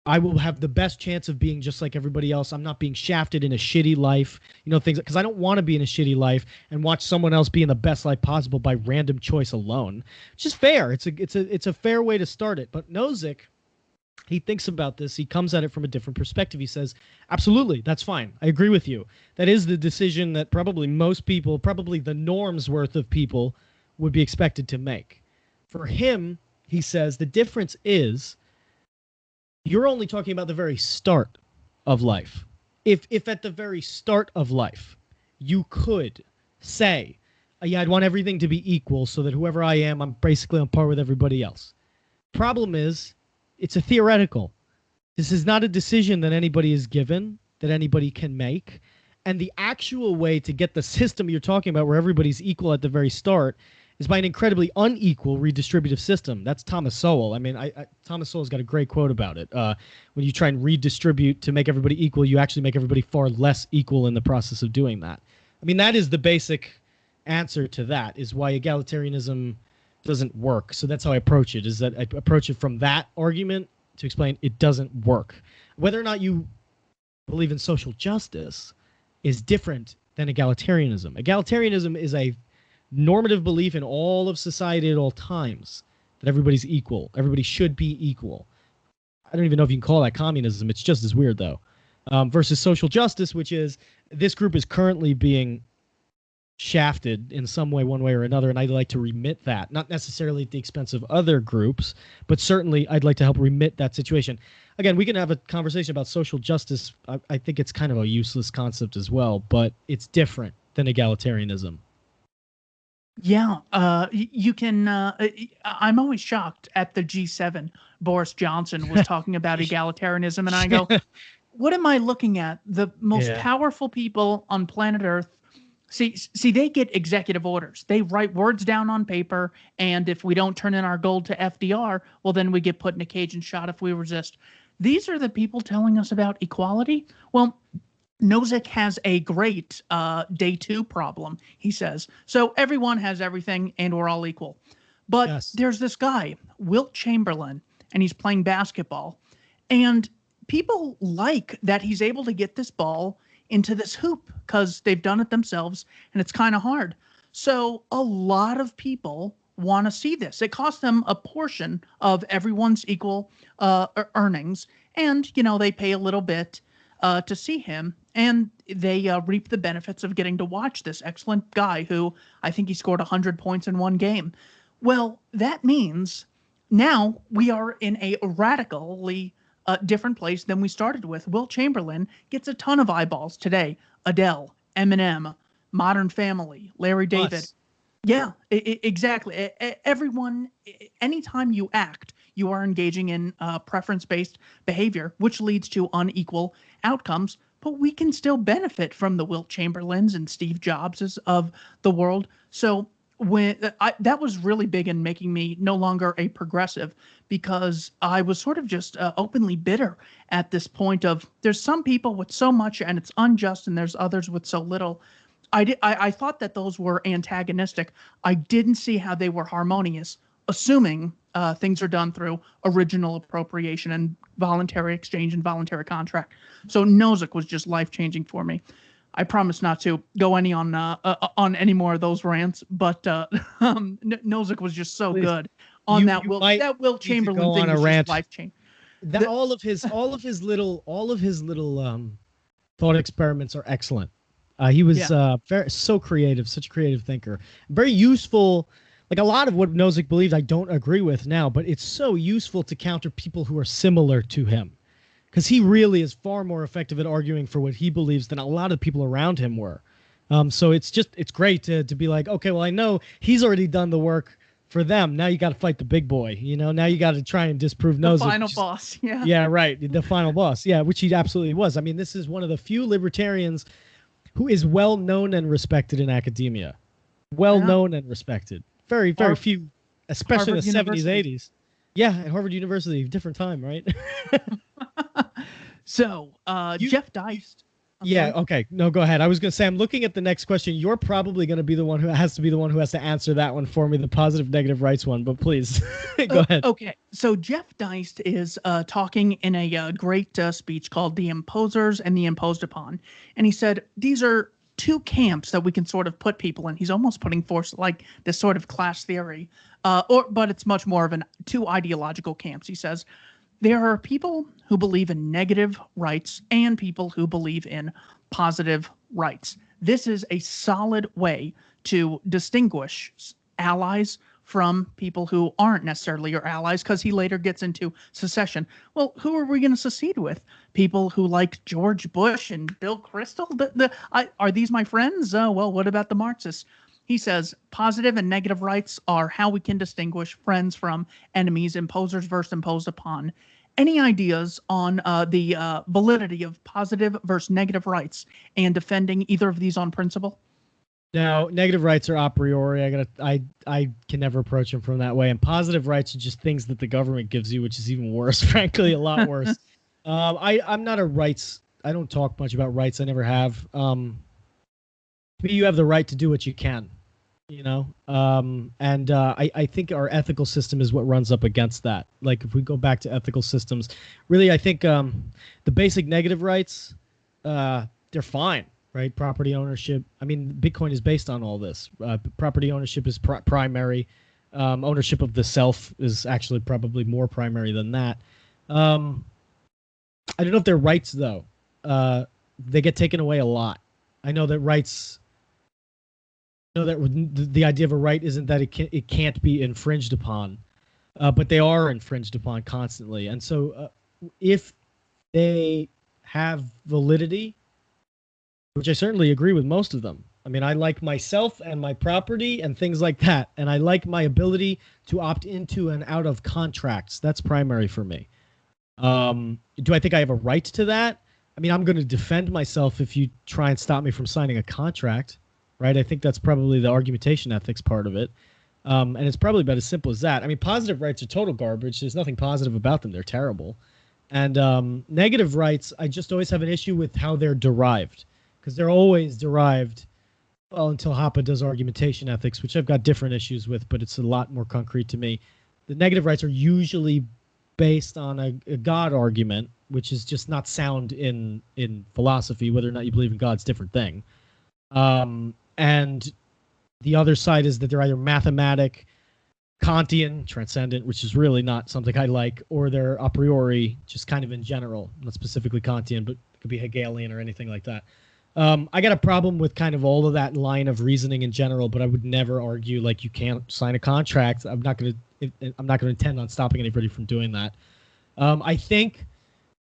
I will have the best chance of being just like everybody else. I'm not being shafted in a shitty life, things, because I don't want to be in a shitty life and watch someone else be in the best life possible by random choice alone. Which is fair. It's a fair way to start it. But Nozick, he thinks about this. He comes at it from a different perspective. He says, absolutely, that's fine. I agree with you. That is the decision that probably most people, probably the norm's worth of people, would be expected to make. For him, he says, the difference is you're only talking about the very start of life. If at the very start of life, you could say, yeah, I'd want everything to be equal so that whoever I am, I'm basically on par with everybody else. Problem is, it's a theoretical. This is not a decision that anybody is given, that anybody can make. And the actual way to get the system you're talking about where everybody's equal at the very start is by an incredibly unequal redistributive system. That's Thomas Sowell. I mean, Thomas Sowell's got a great quote about it. When you try and redistribute to make everybody equal, you actually make everybody far less equal in the process of doing that. I mean, that is the basic answer to that, is why egalitarianism doesn't work. So that's how I approach it, is that I approach it from that argument to explain it doesn't work. Whether or not you believe in social justice is different than egalitarianism. Egalitarianism is a normative belief in all of society at all times that everybody's equal. Everybody should be equal. I don't even know if you can call that communism. It's just as weird, though. Versus social justice, which is this group is currently being shafted in some way, one way or another, and I'd like to remit that. Not necessarily at the expense of other groups, but certainly I'd like to help remit that situation. Again, we can have a conversation about social justice. I think it's kind of a useless concept as well, but it's different than egalitarianism. Yeah, you can. I'm always shocked at the G7. Boris Johnson was talking about egalitarianism, and I go, what am I looking at? The most powerful people on planet Earth. See, they get executive orders. They write words down on paper, and if we don't turn in our gold to FDR, well, then we get put in a cage and shot if we resist. These are the people telling us about equality? Well, Nozick has a great day two problem, he says. So everyone has everything, and we're all equal. But there's this guy, Wilt Chamberlain, and he's playing basketball. And people like that he's able to get this ball into this hoop because they've done it themselves, and it's kind of hard. So a lot of people want to see this. It costs them a portion of everyone's equal earnings, and, they pay a little bit to see him, and they reap the benefits of getting to watch this excellent guy who I think he scored 100 points in one game. Well, that means now we are in a radically different place than we started with. Wilt Chamberlain gets a ton of eyeballs today. Adele, Eminem, Modern Family, Larry David. Yeah, exactly. Everyone, anytime you act, you are engaging in preference-based behavior, which leads to unequal outcomes. But we can still benefit from the Wilt Chamberlains and Steve Jobses of the world. So that was really big in making me no longer a progressive, because I was sort of just openly bitter at this point of there's some people with so much and it's unjust, and there's others with so little. I thought that those were antagonistic. I didn't see how they were harmonious, assuming things are done through original appropriation and voluntary exchange and voluntary contract. So Nozick was just life-changing for me. I promise not to go on any more of those rants, but Nozick was just so good on that Wilt Chamberlain thing was just life-changing. All of his little thought experiments are excellent. He was so creative, such a creative thinker, very useful. Like a lot of what Nozick believes, I don't agree with now, but it's so useful to counter people who are similar to him, because he really is far more effective at arguing for what he believes than a lot of people around him were. So it's great to be like, okay, well, I know he's already done the work for them. Now you got to fight the big boy. Now you got to try and disprove Nozick. The final boss. Yeah. Yeah, right. The final boss. Yeah, which he absolutely was. I mean, this is one of the few libertarians who is well known and respected in academia. Well known and respected. Very, very few, especially in the 70s, 80s. Yeah, at Harvard University, different time, right? So, Jeff Deist. Yeah, okay. No, go ahead. I was going to say, I'm looking at the next question. You're probably going to be the one who has to answer that one for me, the positive, negative rights one, but please, go ahead. Okay. So Jeff Deist is talking in a great speech called The Imposers and the Imposed Upon. And he said, these are two camps that we can sort of put people in. He's almost putting forth like this sort of class theory, but it's much more of two ideological camps. He says, there are people who believe in negative rights and people who believe in positive rights. This is a solid way to distinguish allies from people who aren't necessarily your allies, because he later gets into secession. Well, who are we going to secede with? People who like George Bush and Bill Kristol? Are these my friends? Well, what about the Marxists? He says positive and negative rights are how we can distinguish friends from enemies, imposers versus imposed upon. Any ideas on the validity of positive versus negative rights and defending either of these on principle? Now, negative rights are a priori. I can never approach them from that way. And positive rights are just things that the government gives you, which is even worse, frankly, a lot worse. I'm not a rights. I don't talk much about rights. I never have. To me, you have the right to do what you can, and I think our ethical system is what runs up against that. Like if we go back to ethical systems, really, I think the basic negative rights, they're fine. Right, property ownership. I mean, Bitcoin is based on all this. Property ownership is primary. Ownership of the self is actually probably more primary than that. I don't know if they're rights, though. They get taken away a lot. I know that rights. I know that the idea of a right isn't that it can't be infringed upon, but they are infringed upon constantly. And so, if they have validity, which I certainly agree with most of them. I mean, I like myself and my property and things like that. And I like my ability to opt into and out of contracts. That's primary for me. Do I think I have a right to that? I mean, I'm going to defend myself if you try and stop me from signing a contract, right? I think that's probably the argumentation ethics part of it. And it's probably about as simple as that. I mean, positive rights are total garbage. There's nothing positive about them. They're terrible. And negative rights, I just always have an issue with how they're derived. Because they're always derived, well, until Hoppe does argumentation ethics, which I've got different issues with, but it's a lot more concrete to me. The negative rights are usually based on a God argument, which is just not sound in philosophy. Whether or not you believe in God's a different thing. And the other side is that they're either mathematic, Kantian, transcendent, which is really not something I like, or they're a priori, just kind of in general, not specifically Kantian, but it could be Hegelian or anything like that. I got a problem with kind of all of that line of reasoning in general, but I would never argue like you can't sign a contract. I'm not going to intend on stopping anybody from doing that. I think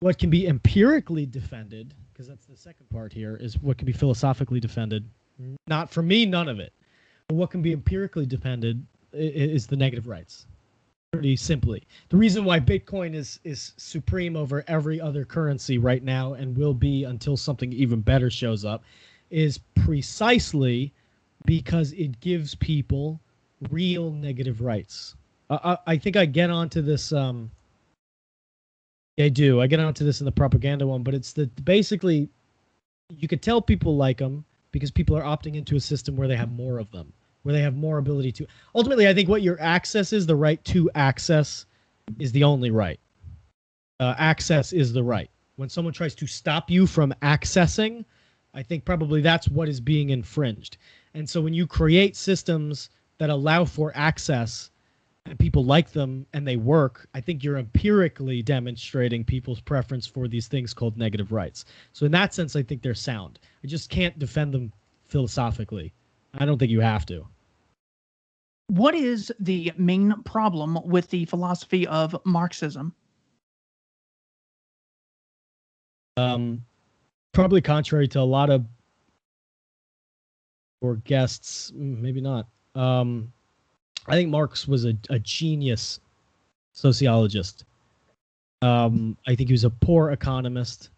what can be empirically defended, because that's the second part here, is what can be philosophically defended. Not for me, none of it. But what can be empirically defended is the negative rights. Pretty simply. The reason why Bitcoin is supreme over every other currency right now and will be until something even better shows up is precisely because it gives people real negative rights. I think I get onto this. I do. I get onto this in the propaganda one, but it's basically you could tell people like them because people are opting into a system where they have more of them, where they have more ability to. Ultimately, I think what your access is, the right to access, is the only right. Access is the right. When someone tries to stop you from accessing, I think probably that's what is being infringed. And so when you create systems that allow for access, and people like them and they work, I think you're empirically demonstrating people's preference for these things called negative rights. So in that sense, I think they're sound. I just can't defend them philosophically. I don't think you have to. What is the main problem with the philosophy of Marxism? Probably contrary to a lot of or guests, maybe not. I think Marx was a genius sociologist. I think he was a poor economist,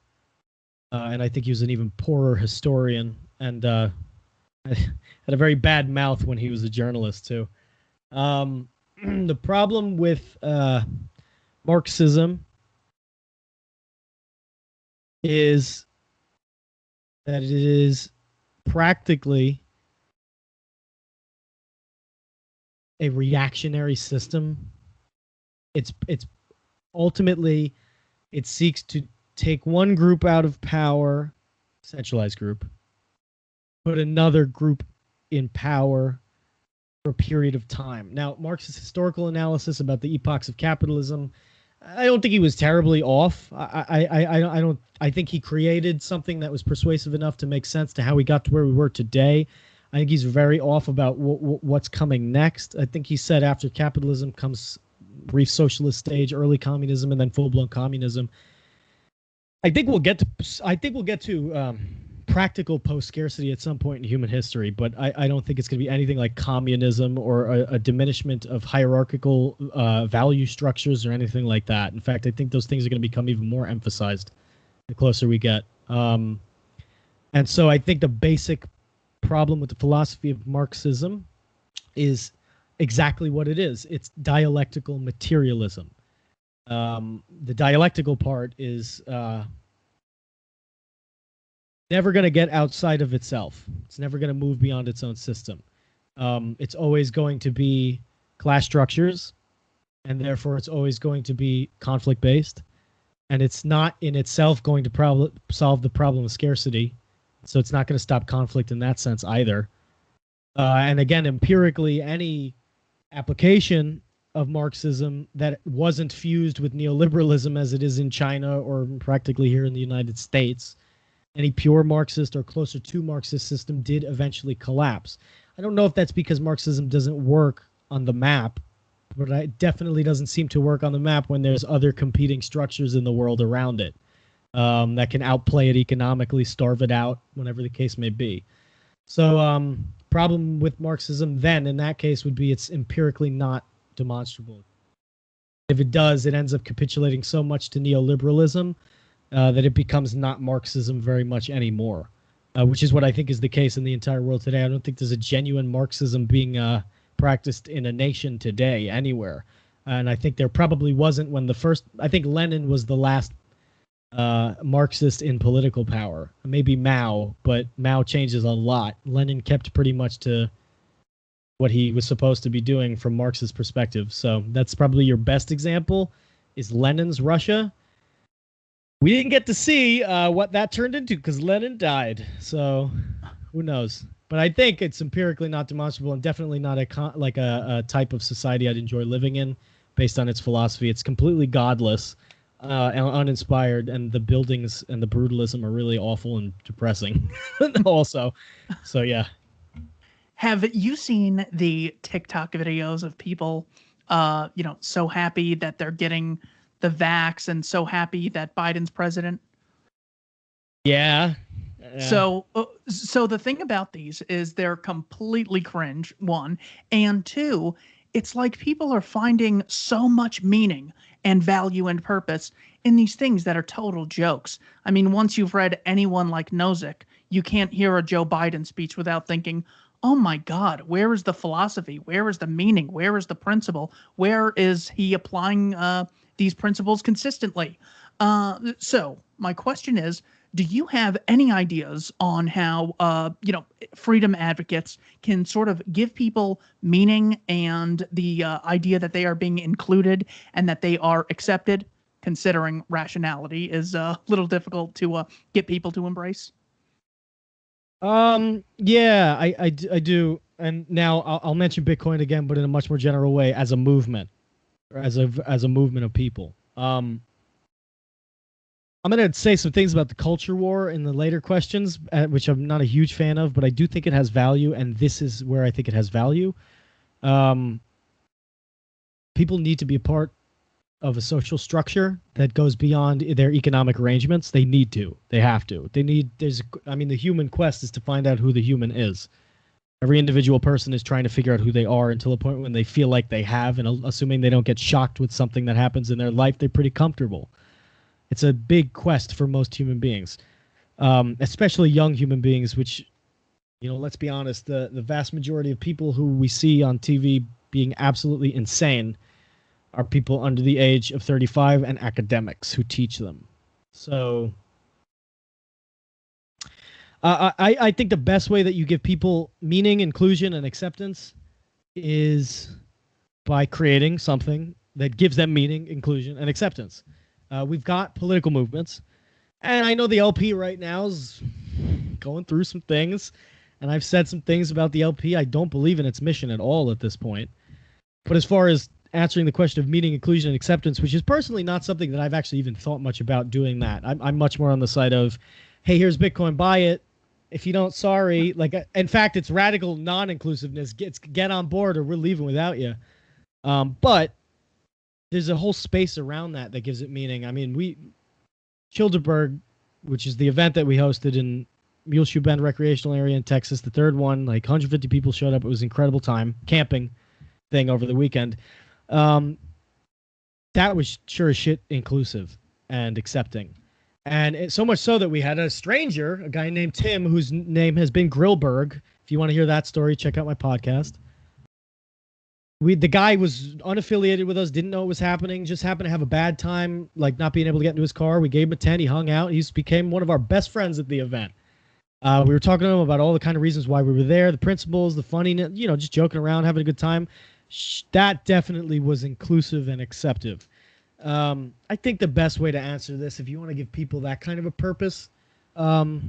and I think he was an even poorer historian, and had a very bad mouth when he was a journalist too. The problem with Marxism is that it is practically a reactionary system. It's ultimately, it seeks to take one group out of power, centralized group, put another group in power for a period of time. Now, Marx's historical analysis about the epochs of capitalism, I don't think he was terribly off. I think he created something that was persuasive enough to make sense to how we got to where we were today. I think he's very off about what's coming next. I think he said after capitalism comes brief socialist stage, early communism, and then full-blown communism. I think we'll get to practical post-scarcity at some point in human history, but I don't think it's going to be anything like communism or a diminishment of hierarchical value structures or anything like that. In fact, I think those things are going to become even more emphasized the closer we get. And so I think the basic problem with the philosophy of Marxism is exactly what it is. It's dialectical materialism. The dialectical part is never going to get outside of itself. It's never going to move beyond its own system. It's always going to be class structures, and therefore it's always going to be conflict-based. And it's not in itself going to solve the problem of scarcity. So it's not going to stop conflict in that sense either. And again, empirically, any application of Marxism that wasn't fused with neoliberalism as it is in China or practically here in the United States, any pure Marxist or closer to Marxist system did eventually collapse. I don't know if that's because Marxism doesn't work on the map, but it definitely doesn't seem to work on the map when there's other competing structures in the world around it that can outplay it economically, starve it out, whatever the case may be. So problem with Marxism then in that case would be it's empirically not demonstrable. If it does, it ends up capitulating so much to neoliberalism that it becomes not Marxism very much anymore, which is what I think is the case in the entire world today. I don't think there's a genuine Marxism being practiced in a nation today anywhere. And I think there probably wasn't when I think Lenin was the last Marxist in political power. Maybe Mao, but Mao changes a lot. Lenin kept pretty much to what he was supposed to be doing from Marx's perspective. So that's probably your best example is Lenin's Russia. We didn't get to see what that turned into because Lenin died. So who knows? But I think it's empirically not demonstrable and definitely not a type of society I'd enjoy living in based on its philosophy. It's completely godless and uninspired, and the buildings and the brutalism are really awful and depressing also. So, yeah. Have you seen the TikTok videos of people, so happy that they're getting the vax and so happy that Biden's president? Yeah. So the thing about these is they're completely cringe, one, and two, it's like people are finding so much meaning and value and purpose in these things that are total jokes. I mean, once you've read Anyone Like Nozick, you can't hear a Joe Biden speech without thinking, oh my God, where is the philosophy? Where is the meaning? Where is the principle? Where is he applying these principles consistently? So my question is, do you have any ideas on how, freedom advocates can sort of give people meaning and the idea that they are being included and that they are accepted, considering rationality is a little difficult to get people to embrace? Yeah, I do. and now I'll mention Bitcoin again, but in a much more general way, as a movement, or as a movement of people. I'm going to say some things about the culture war in the later questions, which I'm not a huge fan of, but I do think it has value, and this is where I think it has value. People need to be a part of a social structure that goes beyond their economic arrangements. They need to. They have to. The human quest is to find out who the human is. Every individual person is trying to figure out who they are until a point when they feel like they have, and assuming they don't get shocked with something that happens in their life, they're pretty comfortable. It's a big quest for most human beings, especially young human beings, which, let's be honest, the vast majority of people who we see on TV being absolutely insane are people under the age of 35 and academics who teach them. So I think the best way that you give people meaning, inclusion, and acceptance is by creating something that gives them meaning, inclusion, and acceptance. We've got political movements, and I know the LP right now is going through some things, and I've said some things about the LP. I don't believe in its mission at all at this point. But as far as answering the question of meaning, inclusion, and acceptance, which is personally not something that I've actually even thought much about doing that. I'm much more on the side of, hey, here's Bitcoin, buy it. If you don't, sorry. In fact, it's radical non-inclusiveness. Get on board or we're leaving without you. But there's a whole space around that gives it meaning. I mean, Childerberg, which is the event that we hosted in Muleshoe Bend Recreational Area in Texas, the third one, 150 people showed up. It was an incredible time. Camping thing over the weekend. That was sure as shit inclusive and accepting. And so much so that we had a stranger, a guy named Tim, whose name has been Grillberg. If you want to hear that story, check out my podcast. The guy was unaffiliated with us, didn't know what was happening, just happened to have a bad time, not being able to get into his car. We gave him a tent, he hung out. He became one of our best friends at the event. We were talking to him about all the kind of reasons why we were there, the principles, the funniness, just joking around, having a good time. That definitely was inclusive and acceptive. I think the best way to answer this, if you want to give people that kind of a purpose, give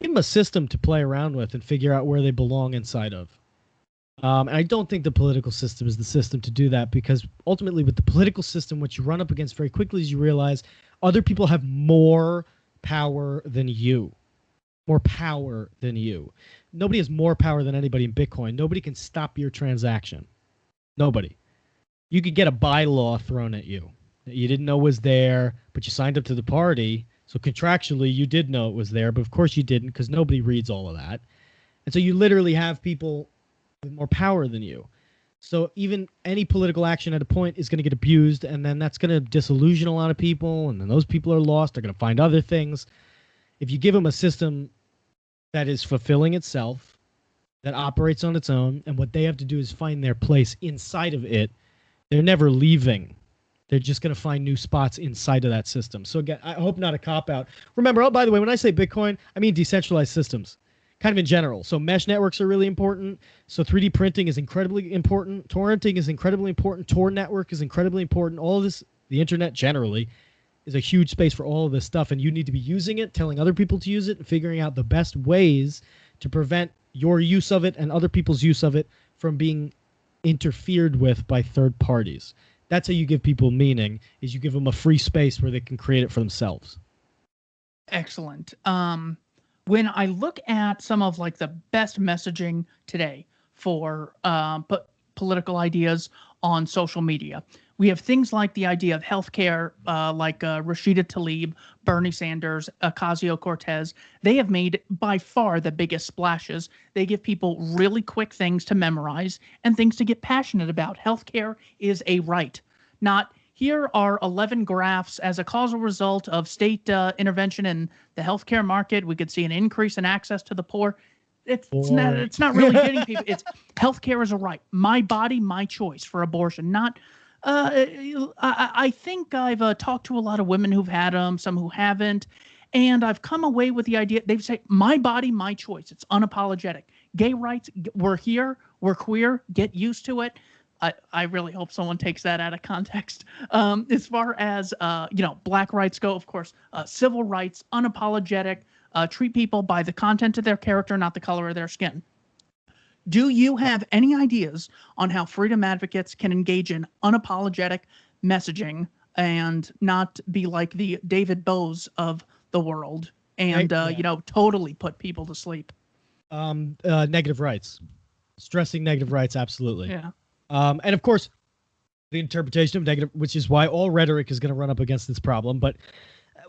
them a system to play around with and figure out where they belong inside of. And I don't think the political system is the system to do that, because ultimately with the political system, what you run up against very quickly is you realize other people have more power than you. More power than you. Nobody has more power than anybody in Bitcoin. Nobody can stop your transaction. Nobody. You could get a bylaw thrown at you that you didn't know was there, but you signed up to the party, so contractually you did know it was there, but of course you didn't, because nobody reads all of that. And so you literally have people with more power than you. So even any political action at a point is going to get abused, and then that's going to disillusion a lot of people, and then those people are lost. They're going to find other things. If you give them a system that is fulfilling itself, that operates on its own, and what they have to do is find their place inside of it, they're never leaving. They're just going to find new spots inside of that system. So again, I hope not a cop-out. Remember, by the way, when I say Bitcoin, I mean decentralized systems, kind of in general. So mesh networks are really important. So 3D printing is incredibly important. Torrenting is incredibly important. Tor network is incredibly important. All of this, the internet generally, is a huge space for all of this stuff, and you need to be using it, telling other people to use it, and figuring out the best ways to prevent your use of it and other people's use of it from being interfered with by third parties. That's how you give people meaning, is you give them a free space where they can create it for themselves. Excellent. When I look at some of the best messaging today for political ideas on social media, we have things like the idea of healthcare, Rashida Tlaib, Bernie Sanders, Ocasio-Cortez. They have made by far the biggest splashes. They give people really quick things to memorize and things to get passionate about. Healthcare is a right, not here are 11 graphs as a causal result of state intervention in the healthcare market. We could see an increase in access to the poor. It's not really getting people. It's healthcare is a right. My body, my choice for abortion, not. I think I've talked to a lot of women who've had them, some who haven't, and I've come away with the idea, they say, my body, my choice. It's unapologetic. Gay rights, we're here, we're queer, get used to it. I really hope someone takes that out of context. As far as, Black rights go, of course, civil rights, unapologetic, treat people by the content of their character, not the color of their skin. Do you have any ideas on how freedom advocates can engage in unapologetic messaging and not be like the David Bows of the world and, totally put people to sleep? Negative rights. Stressing negative rights, absolutely. Yeah. And of course, the interpretation of negative, which is why all rhetoric is going to run up against this problem. But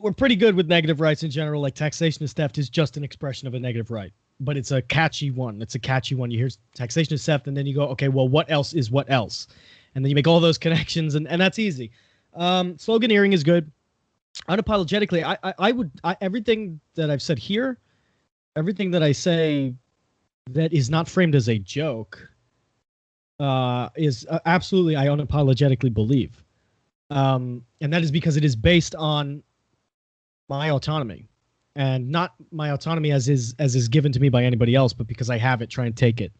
we're pretty good with negative rights in general. Like taxation is theft is just an expression of a negative right. But it's a catchy one. It's a catchy one. You hear taxation is theft, and then you go, okay, well, what else is what else? And then you make all those connections, and that's easy. Sloganeering is good. Unapologetically, I everything that I've said here, everything that I say that is not framed as a joke, is absolutely I unapologetically believe. And that is because it is based on my autonomy. And not my autonomy as is given to me by anybody else, but because I have it, try and take it.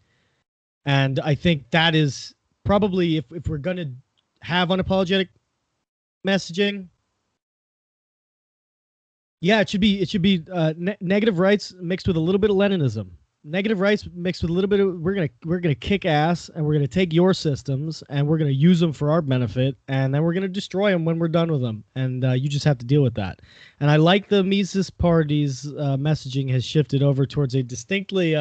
And I think that is probably, if we're going to have unapologetic messaging, yeah, it should be negative rights mixed with a little bit of Leninism. Negative rights mixed with a little bit of we're gonna kick ass, and we're gonna take your systems and we're gonna use them for our benefit, and then we're gonna destroy them when we're done with them, and you just have to deal with that. And I like the Mises Party's messaging has shifted over towards a distinctly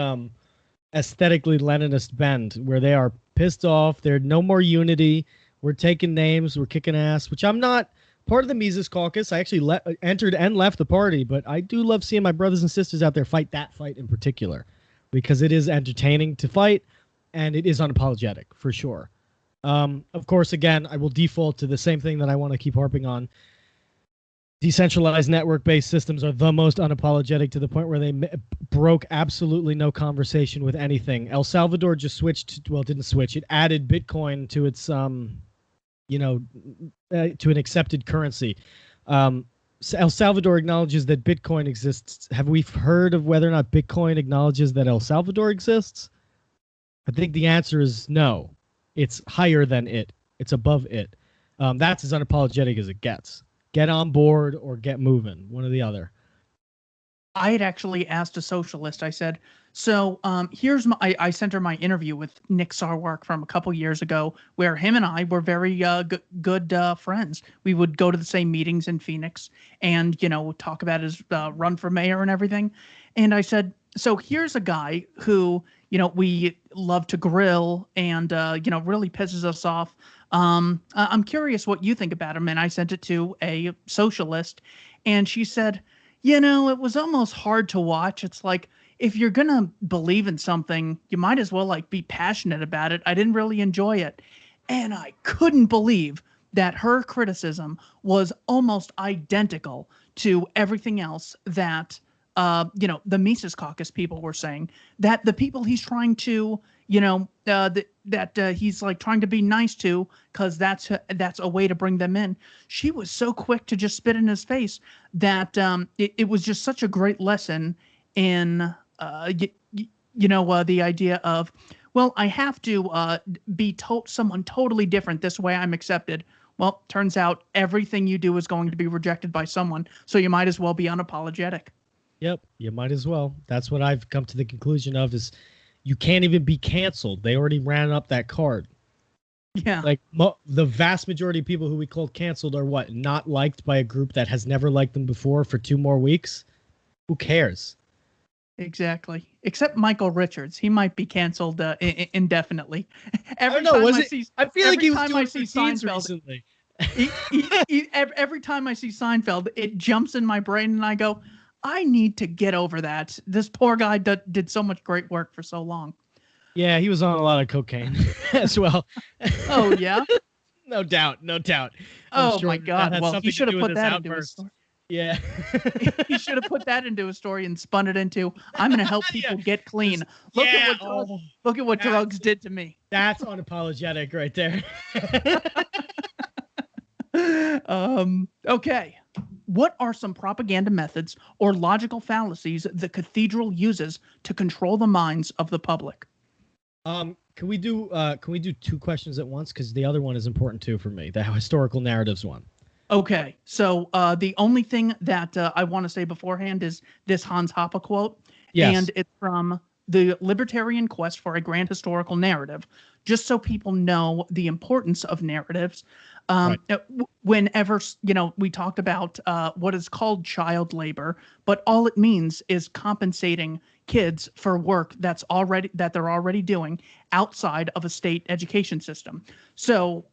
aesthetically Leninist bend, where they are pissed off. There's no more unity. We're taking names. We're kicking ass, which I'm not part of the Mises Caucus. I actually entered and left the party, but I do love seeing my brothers and sisters out there fight that fight in particular, because it is entertaining to fight, and it is unapologetic, for sure. Of course, again, I will default to the same thing that I want to keep harping on. Decentralized network-based systems are the most unapologetic, to the point where they broke absolutely no conversation with anything. El Salvador just switched, well, it didn't switch. It added Bitcoin to its, to an accepted currency. El Salvador acknowledges that Bitcoin exists. Have we heard of whether or not Bitcoin acknowledges that El Salvador exists? I think the answer is no. It's higher than it. It's above it. That's as unapologetic as it gets. Get on board or get moving, one or the other. I had actually asked a socialist, I said, so here's my, I sent her my interview with Nick Sarwark from a couple years ago, where him and I were very good friends. We would go to the same meetings in Phoenix and, talk about his run for mayor and everything. And I said, so here's a guy who, we love to grill and, really pisses us off. I'm curious what you think about him. And I sent it to a socialist, and she said, it was almost hard to watch. It's like, if you're going to believe in something, you might as well be passionate about it. I didn't really enjoy it. And I couldn't believe that her criticism was almost identical to everything else that, the Mises Caucus people were saying, that the people he's trying to, he's trying to be nice to, because that's a way to bring them in. She was so quick to just spit in his face that it was just such a great lesson in the idea of, well, I have to be someone totally different. This way I'm accepted. Well, turns out everything you do is going to be rejected by someone, so you might as well be unapologetic. Yep, you might as well. That's what I've come to the conclusion of, is you can't even be canceled. They already ran up that card. Yeah. The vast majority of people who we called canceled are what? Not liked by a group that has never liked them before for 2 more weeks? Who cares? Exactly. Except Michael Richards. He might be canceled indefinitely. I feel like he was doing Seinfeld recently. Every time I see Seinfeld, it jumps in my brain and I go, I need to get over that. This poor guy did so much great work for so long. Yeah, he was on a lot of cocaine as well. Oh, yeah? No doubt. Oh, my God. Well, he should have put that into his story. Yeah. He should have put that into a story and spun it into, I'm going to help people get clean. Look at what drugs did to me. That's unapologetic right there. Okay. What are some propaganda methods or logical fallacies the cathedral uses to control the minds of the public? Can we do 2 questions at once? Because the other one is important too for me, the historical narratives one. Okay, so the only thing that I want to say beforehand is this Hans Hoppe quote, Yes. and it's from the Libertarian Quest for a Grand Historical Narrative. Just so people know the importance of narratives, Right. whenever we talked about what is called child labor, but all it means is compensating kids for work that they're already doing outside of a state education system. So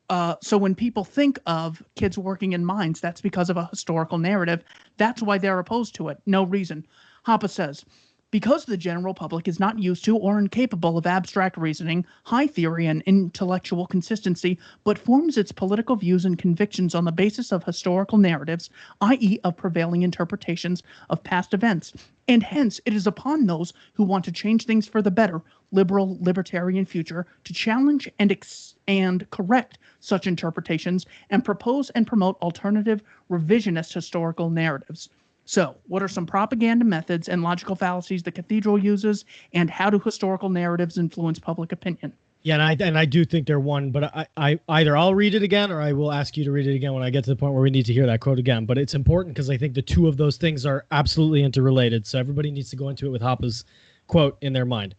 when people think of kids working in mines, that's because of a historical narrative. That's why they're opposed to it. No reason. Hoppe says, because the general public is not used to or incapable of abstract reasoning, high theory, and intellectual consistency, but forms its political views and convictions on the basis of historical narratives, i.e., of prevailing interpretations of past events. And hence, it is upon those who want to change things for the better, liberal, libertarian future, to challenge and correct such interpretations and propose and promote alternative, revisionist historical narratives. So, what are some propaganda methods and logical fallacies the cathedral uses, and how do historical narratives influence public opinion? Yeah, and I do think they're one, but I either I'll read it again or I will ask you to read it again when I get to the point where we need to hear that quote again. But it's important because I think the two of those things are absolutely interrelated. So everybody needs to go into it with Hoppe's quote in their mind.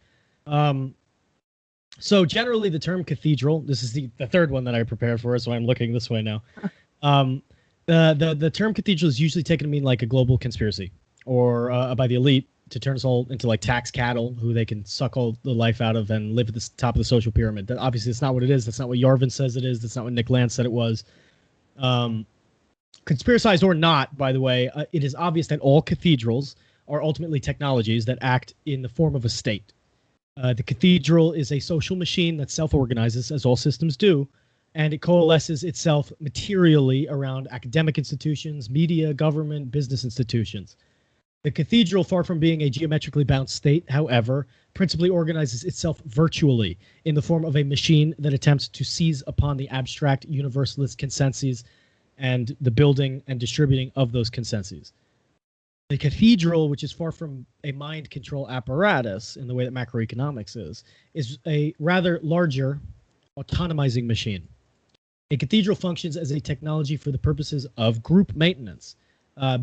So generally, the term cathedral. This is the third one that I prepared for, so I'm looking this way now. The term cathedral is usually taken to mean like a global conspiracy or by the elite to turn us all into like tax cattle who they can suck all the life out of and live at the top of the social pyramid. That obviously that's not what it is. That's not what Yarvin says it is. That's not what Nick Land said it was. Conspiracized or not, by the way, it is obvious that all cathedrals are ultimately technologies that act in the form of a state. The cathedral is a social machine that self-organizes, as all systems do, and it coalesces itself materially around academic institutions, media, government, business institutions. The cathedral, far from being a geometrically bound state, however, principally organizes itself virtually in the form of a machine that attempts to seize upon the abstract universalist consensus and the building and distributing of those consensus. The cathedral, which is far from a mind control apparatus in the way that macroeconomics is a rather larger autonomizing machine. A cathedral functions as a technology for the purposes of group maintenance.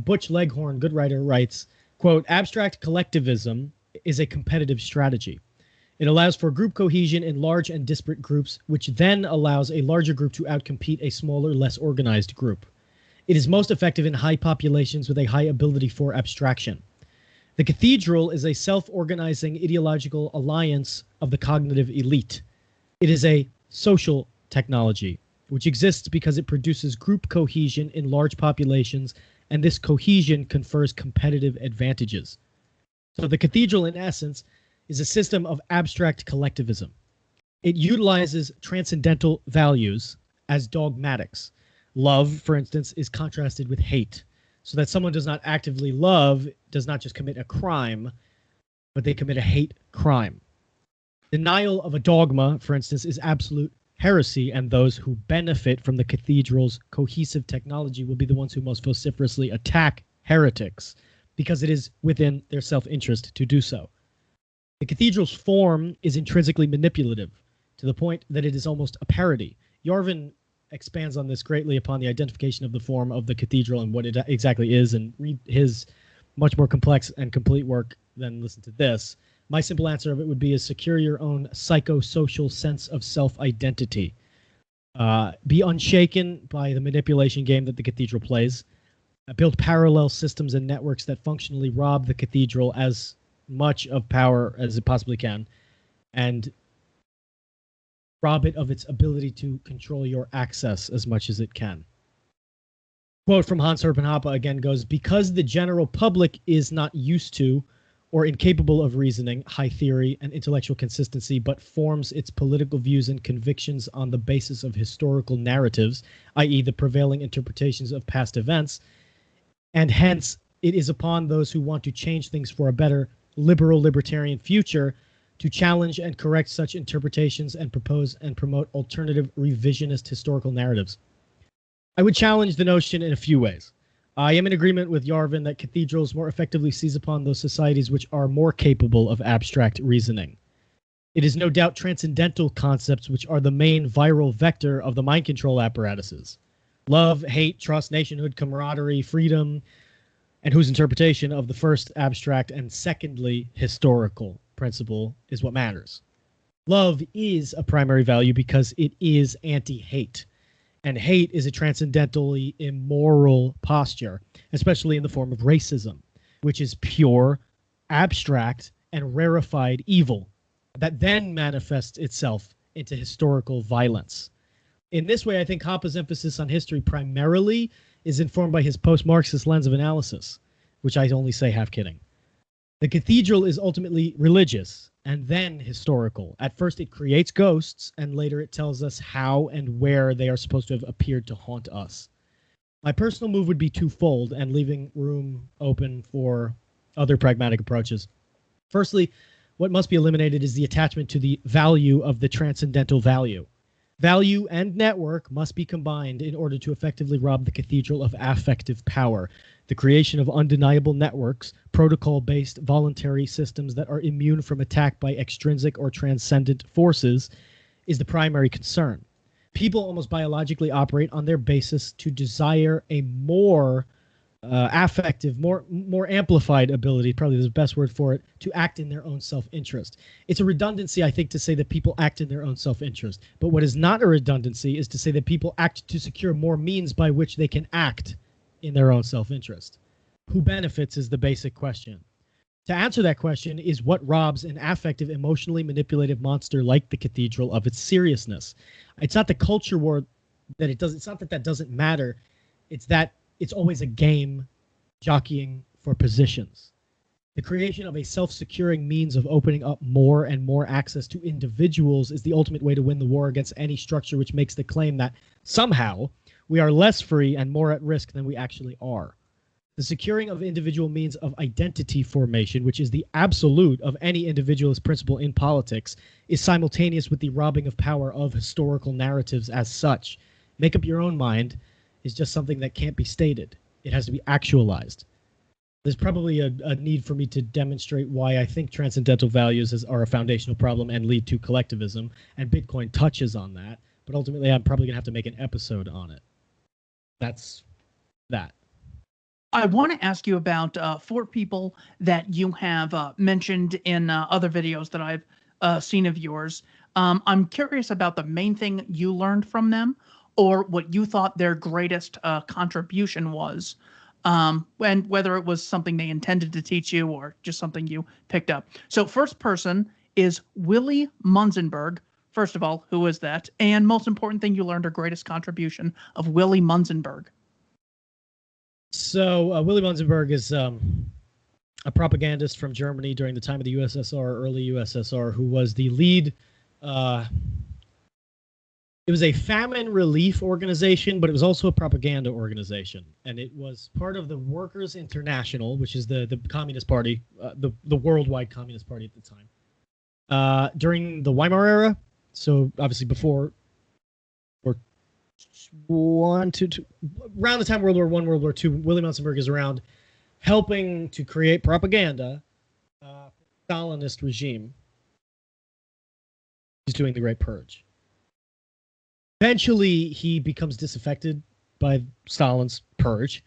Butch Leghorn, good writer, writes, quote, abstract collectivism is a competitive strategy. It allows for group cohesion in large and disparate groups, which then allows a larger group to outcompete a smaller, less organized group. It is most effective in high populations with a high ability for abstraction. The cathedral is a self-organizing ideological alliance of the cognitive elite. It is a social technology, which exists because it produces group cohesion in large populations, and this cohesion confers competitive advantages. So the cathedral, in essence, is a system of abstract collectivism. It utilizes transcendental values as dogmatics. Love, for instance, is contrasted with hate, so that someone does not actively love does not just commit a crime, but they commit a hate crime. Denial of a dogma, for instance, is absolute heresy, and those who benefit from the cathedral's cohesive technology will be the ones who most vociferously attack heretics, because it is within their self-interest to do so. The cathedral's form is intrinsically manipulative, to the point that it is almost a parody. Yarvin expands on this greatly upon the identification of the form of the cathedral and what it exactly is, and read his much more complex and complete work than listen to this. My simple answer of it would be is secure your own psychosocial sense of self-identity. Be unshaken by the manipulation game that the cathedral plays. Build parallel systems and networks that functionally rob the cathedral as much of power as it possibly can, and rob it of its ability to control your access as much as it can. Quote from Hans Hermann Hoppe again goes, because the general public is not used to or incapable of reasoning, high theory, and intellectual consistency, but forms its political views and convictions on the basis of historical narratives, i.e. the prevailing interpretations of past events, and hence it is upon those who want to change things for a better liberal libertarian future to challenge and correct such interpretations and propose and promote alternative revisionist historical narratives. I would challenge the notion in a few ways. I am in agreement with Yarvin that cathedrals more effectively seize upon those societies which are more capable of abstract reasoning. It is no doubt transcendental concepts which are the main viral vector of the mind control apparatuses. Love, hate, trust, nationhood, camaraderie, freedom, and whose interpretation of the first abstract and secondly historical principle is what matters. Love is a primary value because it is anti-hate. And hate is a transcendentally immoral posture, especially in the form of racism, which is pure, abstract, and rarefied evil that then manifests itself into historical violence. In this way, I think Hoppe's emphasis on history primarily is informed by his post-Marxist lens of analysis, which I only say half kidding. The cathedral is ultimately religious and then historical. At first, it creates ghosts, and later it tells us how and where they are supposed to have appeared to haunt us. My personal move would be twofold, and leaving room open for other pragmatic approaches. Firstly, what must be eliminated is the attachment to the value of the transcendental value. Value and network must be combined in order to effectively rob the cathedral of affective power. The creation of undeniable networks, protocol-based voluntary systems that are immune from attack by extrinsic or transcendent forces is the primary concern. People almost biologically operate on their basis to desire a more affective, more amplified ability, probably the best word for it, to act in their own self-interest. It's a redundancy, I think, to say that people act in their own self-interest. But what is not a redundancy is to say that people act to secure more means by which they can act in their own self-interest. Who benefits is the basic question. To answer that question is what robs an affective, emotionally manipulative monster like the cathedral of its seriousness. It's not the culture war that it does. It's not that that doesn't matter. It's that it's always a game jockeying for positions. The creation of a self-securing means of opening up more and more access to individuals is the ultimate way to win the war against any structure which makes the claim that somehow we are less free and more at risk than we actually are. The securing of individual means of identity formation, which is the absolute of any individualist principle in politics, is simultaneous with the robbing of power of historical narratives as such. Make up your own mind is just something that can't be stated. It has to be actualized. There's probably a need for me to demonstrate why I think transcendental values are a foundational problem and lead to collectivism, and Bitcoin touches on that, but ultimately I'm probably going to have to make an episode on it. That's that. I want to ask you about 4 people that you have mentioned in other videos that I've seen of yours. I'm curious about the main thing you learned from them, or what you thought their greatest contribution was, and whether it was something they intended to teach you or just something you picked up. So first person is Willy Munzenberg. First of all, who is that? And most important thing you learned or greatest contribution of Willy Munzenberg. So Willy Munzenberg is a propagandist from Germany during the time of the USSR, early USSR, who was the lead. It was a famine relief organization, but it was also a propaganda organization. And it was part of the Workers' International, which is the Communist Party, the worldwide Communist Party at the time. During the Weimar era, so obviously before, or around the time World War I, World War II, Willy Munzenberg is around helping to create propaganda for the Stalinist regime. He's doing the Great Purge. Eventually, he becomes disaffected by Stalin's purge,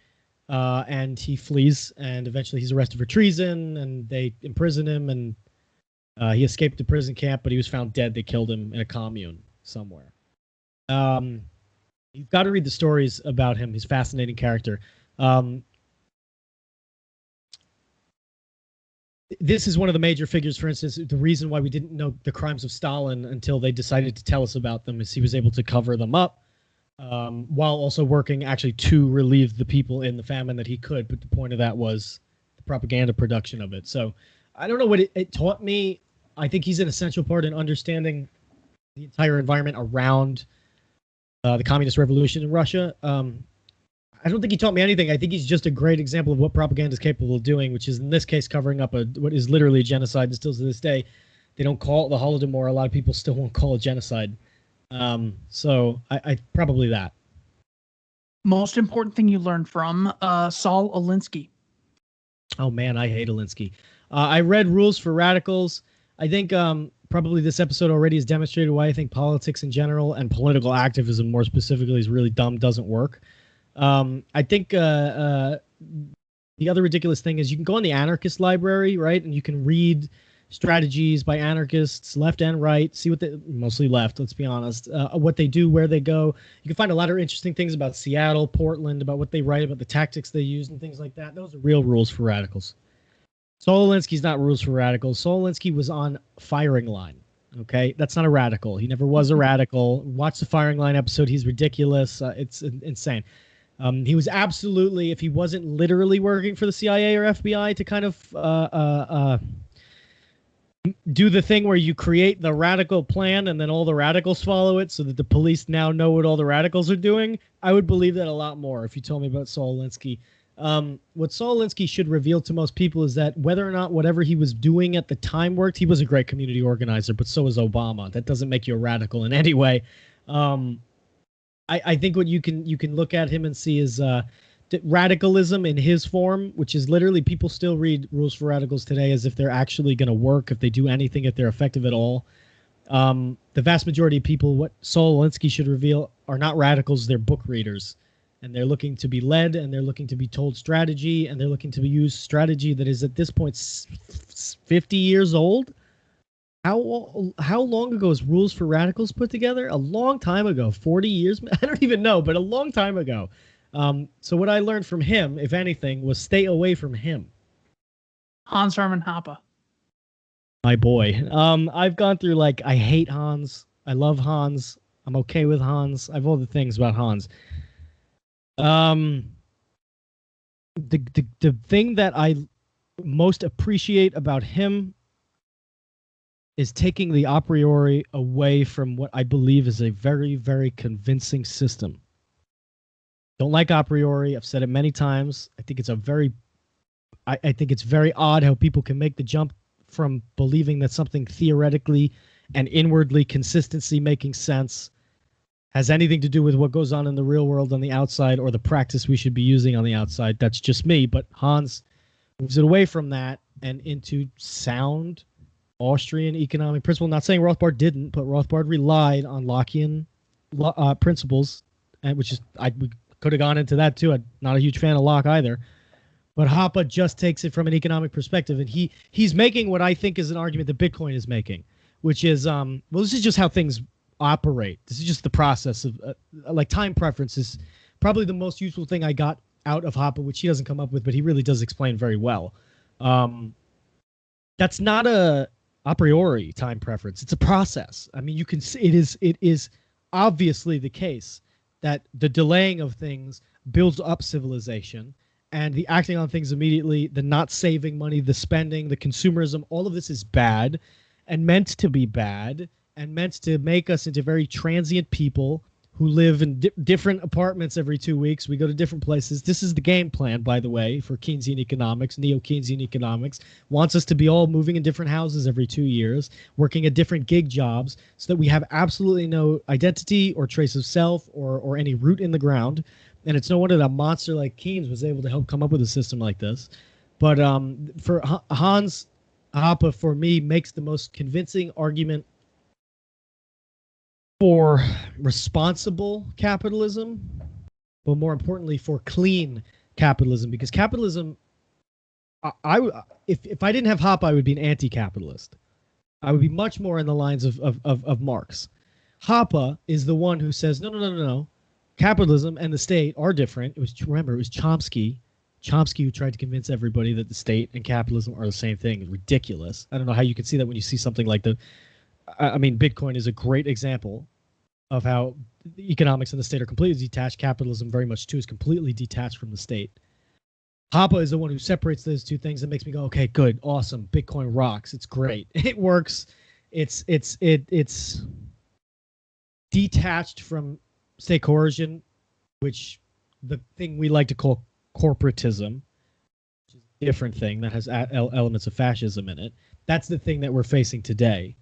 and he flees, and eventually he's arrested for treason, and they imprison him, and he escaped the prison camp, but he was found dead. They killed him in a commune somewhere. You've got to read the stories about him. He's a fascinating character. This is one of the major figures, for instance. The reason why we didn't know the crimes of Stalin until they decided to tell us about them is he was able to cover them up while also working actually to relieve the people in the famine that he could. But the point of that was the propaganda production of it. So I don't know what it taught me. I think he's an essential part in understanding the entire environment around the communist revolution in Russia. I don't think he taught me anything. I think he's just a great example of what propaganda is capable of doing, which is in this case covering up what is literally genocide, and still to this day, they don't call it the Holodomor. A lot of people still won't call it genocide. So I probably that. Most important thing you learned from Saul Alinsky. Oh man, I hate Alinsky. I read Rules for Radicals. I think probably this episode already has demonstrated why I think politics in general and political activism more specifically is really dumb, doesn't work. I think the other ridiculous thing is you can go on the anarchist library, right, and you can read strategies by anarchists, left and right, see what they, mostly left, let's be honest, what they do, where they go. You can find a lot of interesting things about Seattle, Portland, about what they write, about the tactics they use and things like that. Those are real rules for radicals. Saul Alinsky's not rules for radicals. Saul Alinsky was on firing line. Okay, that's not a radical. He never was a radical. Watch the firing line episode. He's ridiculous. It's insane. He was absolutely, if he wasn't literally working for the CIA or FBI to kind of do the thing where you create the radical plan and then all the radicals follow it so that the police now know what all the radicals are doing, I would believe that a lot more if you told me about Saul Alinsky. What Saul Alinsky should reveal to most people is that whether or not whatever he was doing at the time worked, he was a great community organizer, but so was Obama. That doesn't make you a radical in any way. I think what you can look at him and see is radicalism in his form, which is literally people still read Rules for Radicals today as if they're actually going to work, if they do anything, if they're effective at all. The vast majority of people, what Saul Alinsky should reveal, are not radicals, they're book readers. And they're looking to be led, and they're looking to be told strategy, and they're looking to use strategy that is at this point 50 years old. How long ago was Rules for Radicals put together? A long time ago, 40 years? I don't even know, but a long time ago. So what I learned from him, if anything, was stay away from him. Hans Hermann Hoppe. My boy. I've gone through, like, I hate Hans. I love Hans. I'm okay with Hans. I have all the things about Hans. The thing that I most appreciate about him is taking the a priori away from what I believe is a very, very convincing system. Don't like a priori. I've said it many times. I think it's I think it's very odd how people can make the jump from believing that something theoretically and inwardly consistency making sense has anything to do with what goes on in the real world on the outside or the practice we should be using on the outside. That's just me. But Hans moves it away from that and into sound Austrian economic principle. Not saying Rothbard didn't, but Rothbard relied on Lockean principles, and we could have gone into that too. I'm not a huge fan of Locke either. But Hoppe just takes it from an economic perspective, and he's making what I think is an argument that Bitcoin is making, which is, well, this is just how things operate. This is just the process of like time preference is probably the most useful thing I got out of Hoppe, which he doesn't come up with, but he really does explain very well. That's not a priori time preference. It's a process. I mean, you can see it is obviously the case that the delaying of things builds up civilization, and the acting on things immediately, the not saving money, the spending, the consumerism, all of this is bad and meant to be bad, and meant to make us into very transient people who live in different apartments every 2 weeks. We go to different places. This is the game plan, by the way, for Keynesian economics, neo-Keynesian economics. Wants us to be all moving in different houses every 2 years, working at different gig jobs, so that we have absolutely no identity or trace of self or any root in the ground. And it's no wonder that a monster like Keynes was able to help come up with a system like this. But for Hans Hoppe, for me, makes the most convincing argument for responsible capitalism, but more importantly for clean capitalism, because capitalism, if I didn't have Hoppe, I would be an anti-capitalist. I would be much more in the lines of Marx. Hoppe is the one who says, no. Capitalism and the state are different. It was Chomsky who tried to convince everybody that the state and capitalism are the same thing. It's ridiculous. I don't know how you can see that when you see something like Bitcoin is a great example of how the economics and the state are completely detached. Capitalism very much too is completely detached from the state. Hoppe is the one who separates those two things and makes me go, okay, good, awesome. Bitcoin rocks. It's great. It works. It's detached from state coercion, which the thing we like to call corporatism, which is a different thing that has elements of fascism in it. That's the thing that we're facing today.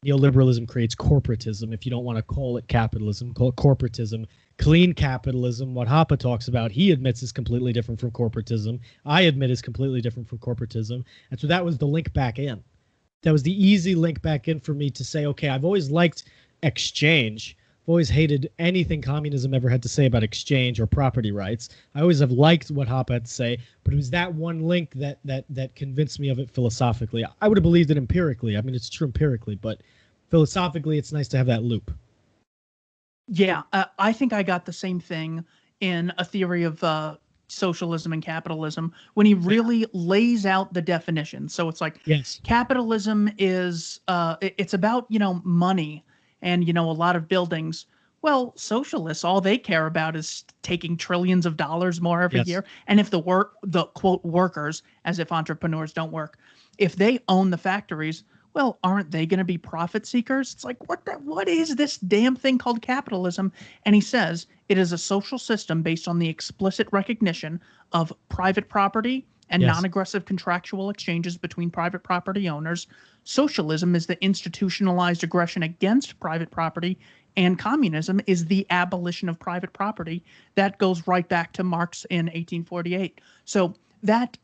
Neoliberalism creates corporatism. If you don't want to call it capitalism, call it corporatism. Clean capitalism, what Hoppe talks about, he admits is completely different from corporatism. I admit is completely different from corporatism. And so that was the link back in. that was the easy link back in for me to say, okay, I've always liked exchange. I've always hated anything communism ever had to say about exchange or property rights. I always have liked what Hoppe had to say, but it was that one link that convinced me of it philosophically. I would have believed it empirically. I mean, it's true empirically, but philosophically, it's nice to have that loop. Yeah, I think I got the same thing in A Theory of Socialism and Capitalism when he really lays out the definition. So it's like, yes, capitalism is it's about, money and, a lot of buildings. Well, socialists, all they care about is taking trillions of dollars more every year. And if the quote workers, as if entrepreneurs don't work, if they own the factories, well, aren't they going to be profit seekers? It's like, what is this damn thing called capitalism? And he says it is a social system based on the explicit recognition of private property and non-aggressive contractual exchanges between private property owners. Socialism is the institutionalized aggression against private property, and communism is the abolition of private property. That goes right back to Marx in 1848. So that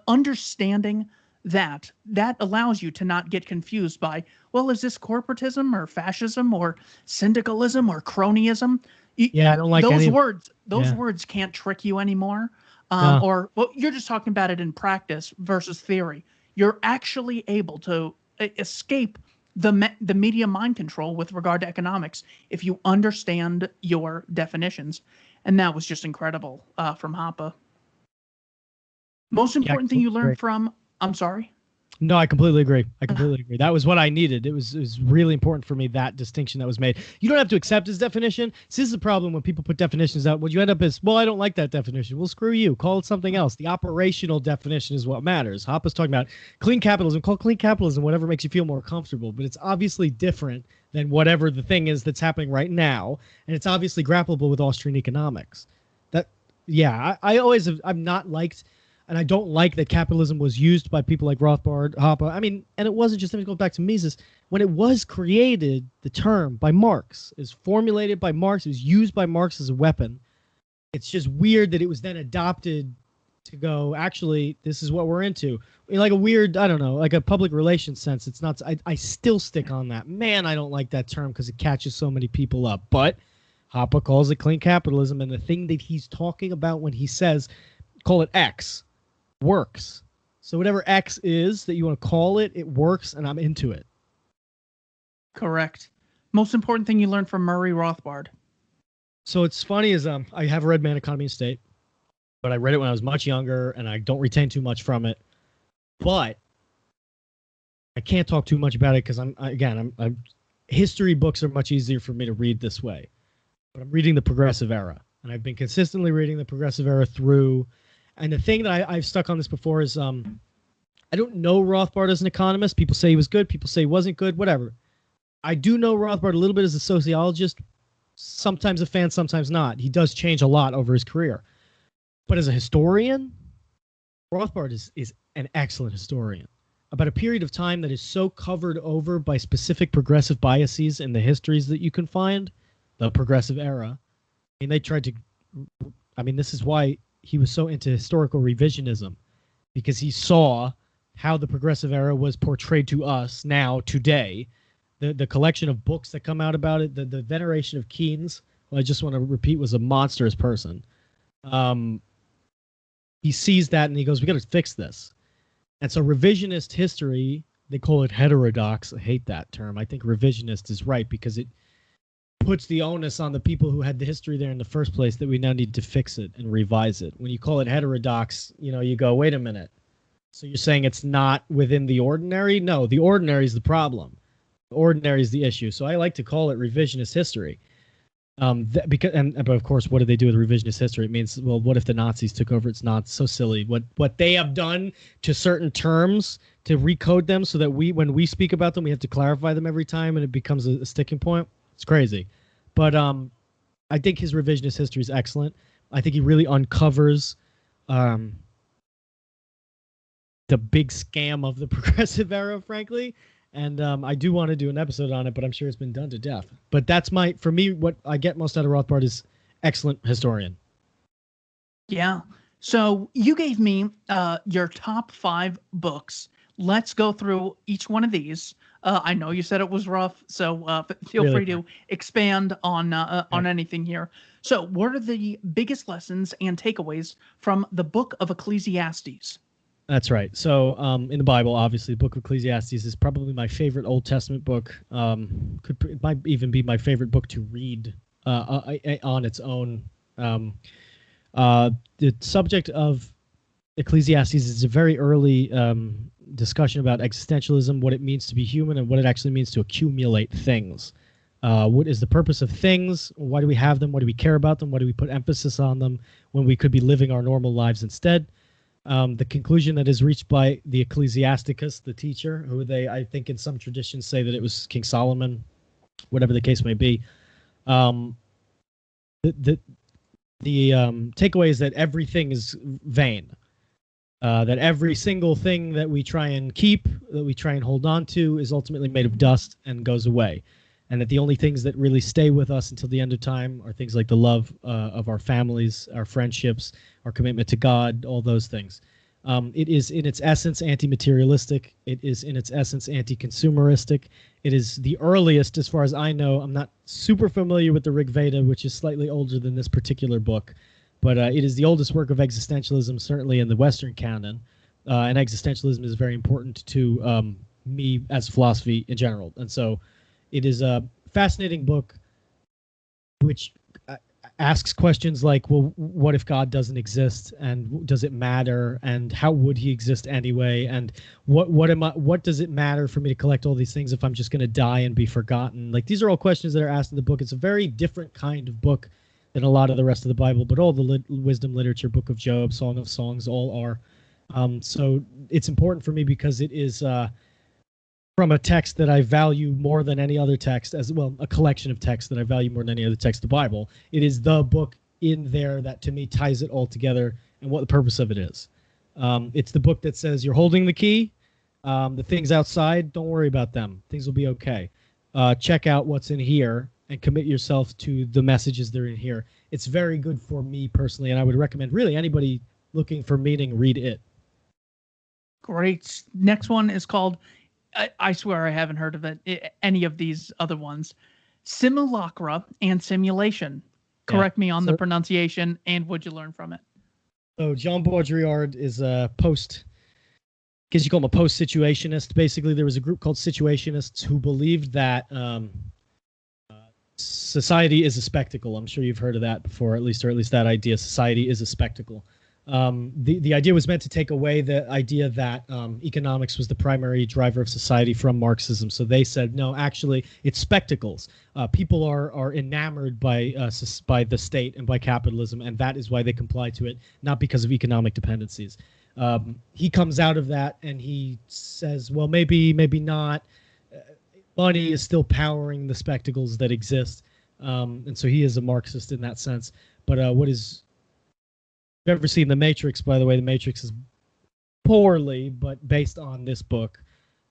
understanding that allows you to not get confused by, well, is this corporatism or fascism or syndicalism or cronyism? I don't like those words. Those words can't trick you anymore. No. Or, well, you're just talking about it in practice versus theory. You're actually able to escape the media mind control with regard to economics if you understand your definitions. And that was just incredible from Hoppe. Most important thing you learn from, I'm sorry? No, I completely agree. That was what I needed. It was really important for me, that distinction that was made. You don't have to accept his definition. This is the problem when people put definitions out. What you end up is, well, I don't like that definition. Well, screw you. Call it something else. The operational definition is what matters. Hoppe's talking about clean capitalism. Call clean capitalism whatever makes you feel more comfortable. But it's obviously different than whatever the thing is that's happening right now. And it's obviously grappleable with Austrian economics. I always have, I've not liked... And I don't like that capitalism was used by people like Rothbard, Hoppe. I mean, and it wasn't just, let me go back to Mises. When it was created, the term by Marx, is formulated by Marx, it was used by Marx as a weapon. It's just weird that it was then adopted to go, actually, this is what we're into. I mean, like a weird, I don't know, like a public relations sense. It's not, I still stick on that. Man, I don't like that term because it catches so many people up. But Hoppe calls it clean capitalism. And the thing that he's talking about when he says, call it X, works. So whatever X is that you want to call it, it works, and I'm into it. Correct. Most important thing you learned from Murray Rothbard. So it's funny is I have read Man, Economy, and State, but I read it when I was much younger, and I don't retain too much from it. But I can't talk too much about it because I'm history books are much easier for me to read this way. But I'm reading the Progressive Era, and I've been consistently reading the Progressive Era through. And the thing that I've stuck on this before is I don't know Rothbard as an economist. People say he was good. People say he wasn't good. Whatever. I do know Rothbard a little bit as a sociologist. Sometimes a fan, sometimes not. He does change a lot over his career. But as a historian, Rothbard is an excellent historian. About a period of time that is so covered over by specific progressive biases in the histories that you can find, the Progressive Era. I mean, they tried to... I mean, this is why he was so into historical revisionism, because he saw how the Progressive Era was portrayed to us now, today. The collection of books that come out about it, the veneration of Keynes, who I just want to repeat was a monstrous person. He sees that and he goes, we got to fix this. And so revisionist history, they call it heterodox. I hate that term. I think revisionist is right because it puts the onus on the people who had the history there in the first place that we now need to fix it and revise it. When you call it heterodox, you go, wait a minute. So you're saying it's not within the ordinary? No, the ordinary is the problem. The ordinary is the issue. So I like to call it revisionist history. But of course, what do they do with revisionist history? It means, well, what if the Nazis took over? It's not so silly. What they have done to certain terms to recode them so that when we speak about them, we have to clarify them every time and it becomes a sticking point. It's crazy. But I think his revisionist history is excellent. I think he really uncovers the big scam of the Progressive Era, frankly. And I do want to do an episode on it, but I'm sure it's been done to death. But that's for me, what I get most out of Rothbard is excellent historian. Yeah. So you gave me your top 5 books let's go through each one of these. I know you said it was rough, so feel Really free to expand on anything here. So, what are the biggest lessons and takeaways from the book of Ecclesiastes? That's right. So in the Bible, obviously, the book of Ecclesiastes is probably my favorite Old Testament book. It might even be my favorite book to read on its own. The subject of Ecclesiastes is a very early discussion about existentialism, what it means to be human, and what it actually means to accumulate things. What is the purpose of things? Why do we have them? Why do we care about them? Why do we put emphasis on them when we could be living our normal lives instead? The conclusion that is reached by the Ecclesiasticus, the teacher, who I think in some traditions say that it was King Solomon, whatever the case may be. The takeaway is that everything is vain. That every single thing that we try and keep, that we try and hold on to, is ultimately made of dust and goes away. And that the only things that really stay with us until the end of time are things like the love of our families, our friendships, our commitment to God, all those things. It is in its essence anti-materialistic. It is in its essence anti-consumeristic. It is the earliest, as far as I know. I'm not super familiar with the Rig Veda, which is slightly older than this particular book, but it is the oldest work of existentialism, certainly in the Western canon. And existentialism is very important to me as a philosophy in general. And so it is a fascinating book which asks questions like, well, what if God doesn't exist, and does it matter, and how would he exist anyway, and what does it matter for me to collect all these things if I'm just going to die and be forgotten? Like, these are all questions that are asked in the book. It's a very different kind of book than a lot of the rest of the Bible, but all the wisdom literature, Book of Job, Song of Songs, all are. So it's important for me because it is from a text that I value more than any other text, as well, a collection of texts that I value more than any other text, the Bible. It is the book in there that, to me, ties it all together and what the purpose of it is. It's the book that says you're holding the key. The things outside, don't worry about them. Things will be okay. Check out what's in here and commit yourself to the messages that are in here. It's very good for me personally, and I would recommend really anybody looking for meaning, read it. Great. Next one is called, I swear I haven't heard of any of these other ones, Simulacra and Simulation. Correct me on the pronunciation, and what'd you learn from it? So Jean Baudrillard is a because you call him a post-situationist. Basically, there was a group called situationists who believed that society is a spectacle. I'm sure you've heard of that before, or at least that idea. Society is a spectacle. The idea was meant to take away the idea that economics was the primary driver of society from Marxism. So they said, no, actually, it's spectacles. People are enamored by the state and by capitalism, and that is why they comply to it, not because of economic dependencies. He comes out of that and he says, well, maybe not. Money is still powering the spectacles that exist. And so he is a Marxist in that sense. But if you've ever seen The Matrix, by the way, The Matrix is poorly, but based on this book.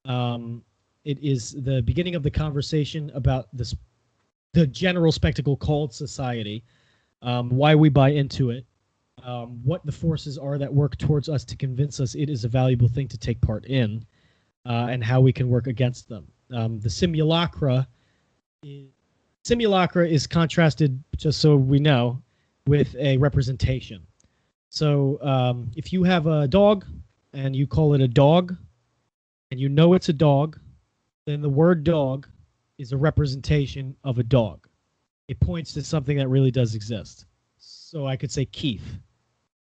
It is the beginning of the conversation about the general spectacle called society, why we buy into it, what the forces are that work towards us to convince us it is a valuable thing to take part in, and how we can work against them. The simulacra is contrasted, just so we know, with a representation. So if you have a dog and you call it a dog and you know it's a dog, then the word dog is a representation of a dog. It points to something that really does exist. So I could say Keith.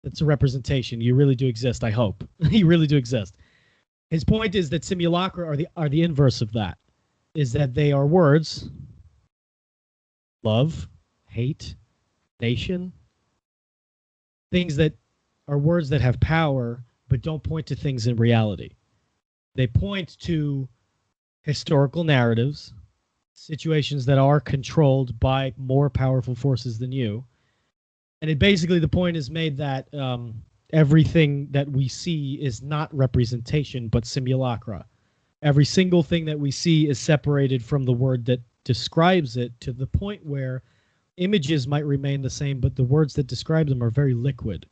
That's a representation. You really do exist, I hope. You really do exist. His point is that simulacra are the inverse of that, is that they are words, love, hate, nation, things that are words that have power but don't point to things in reality. They point to historical narratives, situations that are controlled by more powerful forces than you. And basically the point is made that everything that we see is not representation but simulacra. Every single thing that we see is separated from the word that describes it, to the point where images might remain the same, but the words that describe them are very liquid.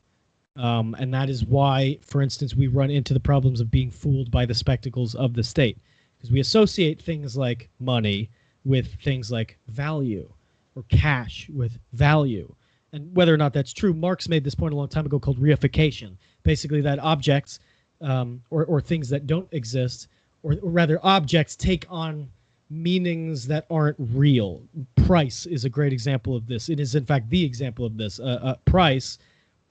And that is why, for instance, we run into the problems of being fooled by the spectacles of the state, because we associate things like money with things like value, or cash with value. And whether or not that's true, Marx made this point a long time ago called reification. Basically, that objects or things that don't exist, or rather objects take on meanings that aren't real. Price is a great example of this. It is, in fact, the example of this. Price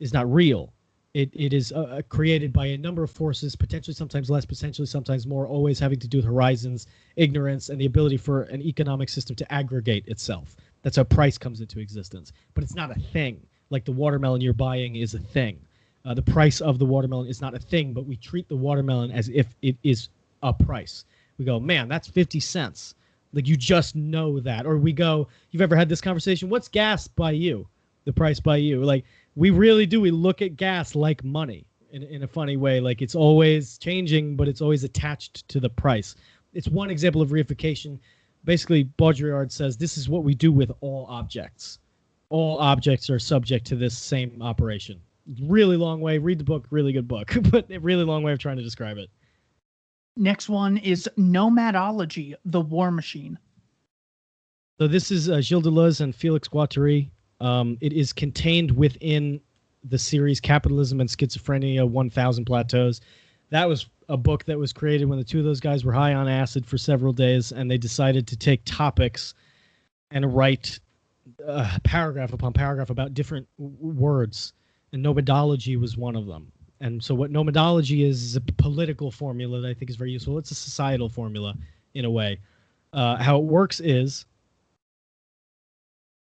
is not real. It is created by a number of forces, potentially sometimes less, potentially sometimes more, always having to do with horizons, ignorance, and the ability for an economic system to aggregate itself. That's how price comes into existence. But it's not a thing. Like the watermelon you're buying is a thing. The price of the watermelon is not a thing, but we treat the watermelon as if it is a price. We go, man, that's 50 cents. Like, you just know that. Or we go, you've ever had this conversation? What's gas by you? The price by you? Like, we really do. We look at gas like money in a funny way. Like, it's always changing, but it's always attached to the price. It's one example of reification. Basically, Baudrillard says this is what we do with all objects. All objects are subject to this same operation. Really long way. Read the book. Really good book. But a really long way of trying to describe it. Next one is Nomadology, the War Machine. So this is Gilles Deleuze and Felix Guattari. It is contained within the series Capitalism and Schizophrenia, 1000 Plateaus. That was a book that was created when the two of those guys were high on acid for several days, and they decided to take topics and write paragraph upon paragraph about different words, and nomadology was one of them. And so what nomadology is a political formula that I think is very useful. It's a societal formula in a way. How it works is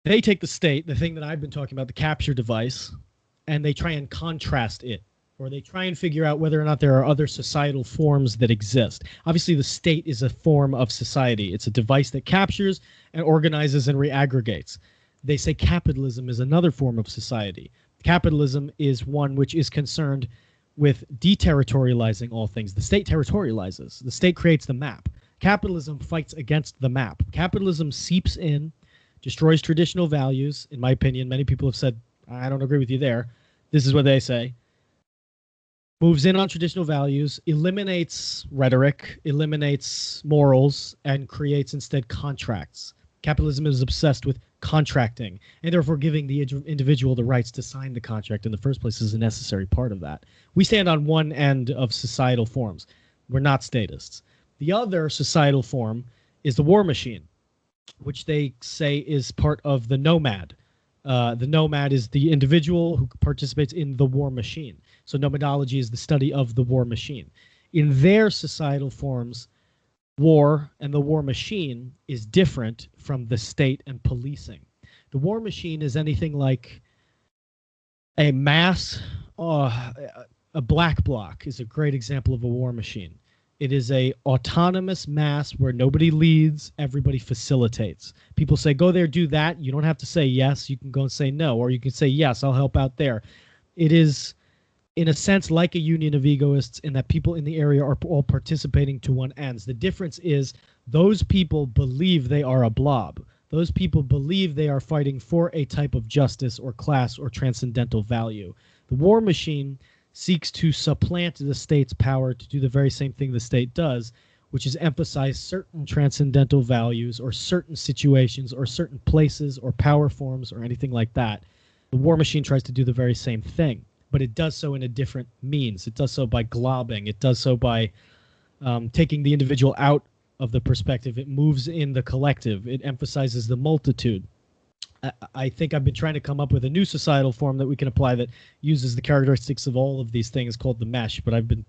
they take the state, the thing that I've been talking about, the capture device, and they try and contrast it, or they try and figure out whether or not there are other societal forms that exist. Obviously, the state is a form of society. It's a device that captures and organizes and reaggregates. They say capitalism is another form of society. Capitalism is one which is concerned with deterritorializing all things. The state territorializes. The state creates the map. Capitalism fights against the map. Capitalism seeps in, destroys traditional values. In my opinion, many people have said, I don't agree with you there. This is what they say. Moves in on traditional values, eliminates rhetoric, eliminates morals, and creates instead contracts. Capitalism is obsessed with contracting, and therefore giving the individual the rights to sign the contract in the first place is a necessary part of that. We stand on one end of societal forms. We're not statists. The other societal form is the war machine, which they say is part of the nomad. The nomad is the individual who participates in the war machine. So nomadology is the study of the war machine. In their societal forms, war and the war machine is different from the state and policing. The war machine is anything like a mass, a black bloc is a great example of a war machine. It is a autonomous mass where nobody leads, everybody facilitates. People say, go there, do that. You don't have to say yes. You can go and say no, or you can say, yes, I'll help out there. It is, in a sense, like a union of egoists in that people in the area are all participating to one end. The difference is those people believe they are a blob. Those people believe they are fighting for a type of justice or class or transcendental value. The war machine seeks to supplant the state's power to do the very same thing the state does, which is emphasize certain transcendental values or certain situations or certain places or power forms or anything like that. The war machine tries to do the very same thing, but it does so in a different means. It does so by globbing. It does so by taking the individual out of the perspective. It moves in the collective. It emphasizes the multitude. I think I've been trying to come up with a new societal form that we can apply that uses the characteristics of all of these things called the mesh, but I've been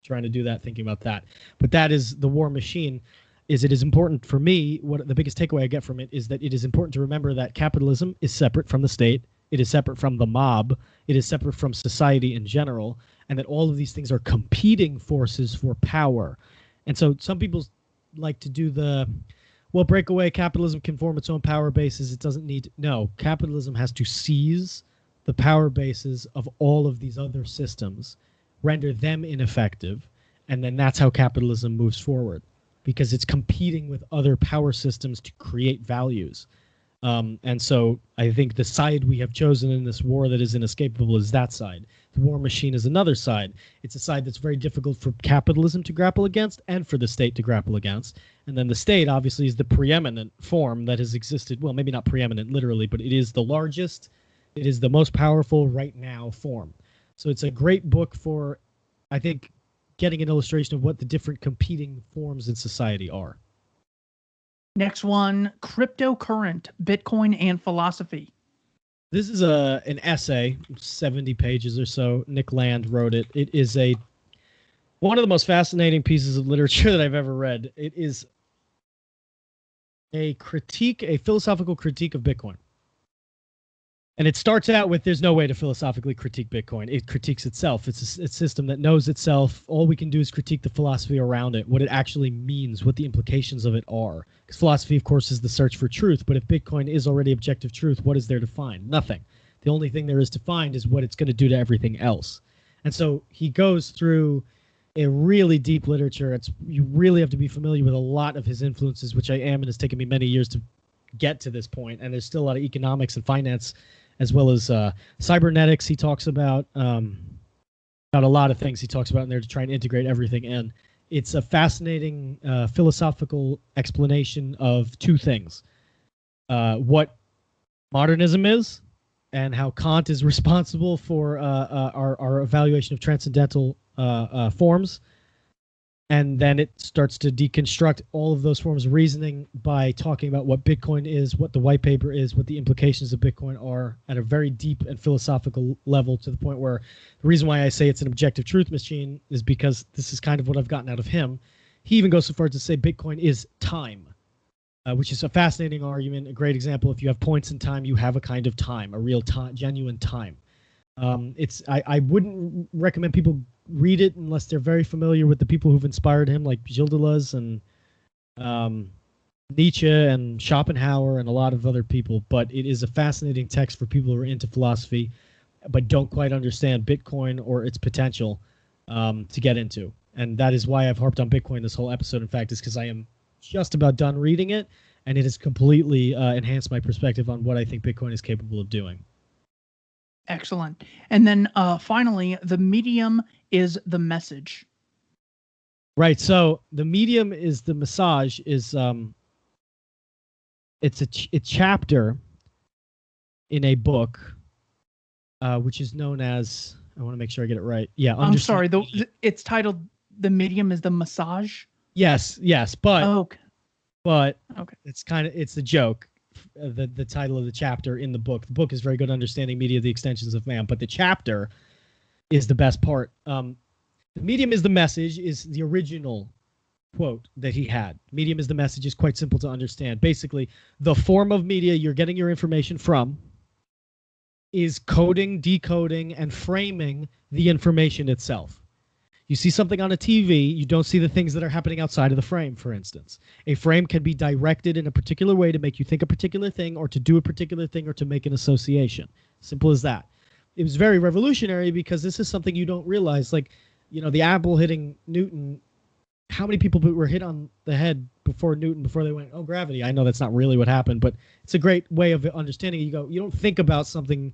trying to do that, thinking about that. But that is the war machine. It is important for me, what the biggest takeaway I get from it is that it is important to remember that capitalism is separate from the state. It is separate from the mob. It is separate from society in general, and that all of these things are competing forces for power. And so some people like to do the, well, break away, capitalism can form its own power bases. It doesn't need, no, capitalism has to seize the power bases of all of these other systems, render them ineffective, and then that's how capitalism moves forward, because it's competing with other power systems to create values. And so I think the side we have chosen in this war that is inescapable is that side. The war machine is another side. It's a side that's very difficult for capitalism to grapple against and for the state to grapple against. And then the state obviously is the preeminent form that has existed. Well, maybe not preeminent literally, but it is the largest. It is the most powerful right now form. So it's a great book for, I think, getting an illustration of what the different competing forms in society are. Next one, Cryptocurrent, Bitcoin and Philosophy. This is an essay, 70 pages or so. Nick Land wrote it. It is one of the most fascinating pieces of literature that I've ever read. It is a philosophical critique of Bitcoin. And it starts out with there's no way to philosophically critique Bitcoin. It critiques itself. It's a system that knows itself. All we can do is critique the philosophy around it, what it actually means, what the implications of it are. Because philosophy, of course, is the search for truth. But if Bitcoin is already objective truth, what is there to find? Nothing. The only thing there is to find is what it's going to do to everything else. And so he goes through a really deep literature. You really have to be familiar with a lot of his influences, which I am, and it's taken me many years to get to this point. And there's still a lot of economics and finance, as well as cybernetics. He talks about a lot of things he talks about in there to try and integrate everything in. It's a fascinating philosophical explanation of two things. What modernism is and how Kant is responsible for our evaluation of transcendental forms. And then it starts to deconstruct all of those forms of reasoning by talking about what Bitcoin is, what the white paper is, what the implications of Bitcoin are at a very deep and philosophical level, to the point where the reason why I say it's an objective truth machine is because this is kind of what I've gotten out of him. He even goes so far as to say Bitcoin is time, which is a fascinating argument, a great example. If you have points in time, you have a kind of time, a real time, genuine time. I wouldn't recommend people read it unless they're very familiar with the people who've inspired him, like Gilles Deleuze and Nietzsche and Schopenhauer and a lot of other people. But it is a fascinating text for people who are into philosophy but don't quite understand Bitcoin or its potential to get into. And that is why I've harped on Bitcoin this whole episode, in fact, is because I am just about done reading it, and it has completely enhanced my perspective on what I think Bitcoin is capable of doing. Excellent. And then finally, the medium is the message. Right. So the medium is the massage is it's a chapter in a book which is known as, I want to make sure I get it right. Yeah. I'm sorry. It's titled The Medium is the Massage. Yes. But okay. It's a joke. The title of the chapter in the book. The book is very good, Understanding Media, the Extensions of Man, but the chapter is the best part. The medium is the message is the original quote that he had. Medium is the message is quite simple to understand. Basically, the form of media you're getting your information from is coding, decoding, and framing the information itself. You see something on a TV, you don't see the things that are happening outside of the frame, for instance. A frame can be directed in a particular way to make you think a particular thing, or to do a particular thing, or to make an association. Simple as that. It was very revolutionary because this is something you don't realize. Like, the apple hitting Newton, how many people were hit on the head before Newton, before they went, oh, gravity? I know that's not really what happened, but it's a great way of understanding it. You don't think about something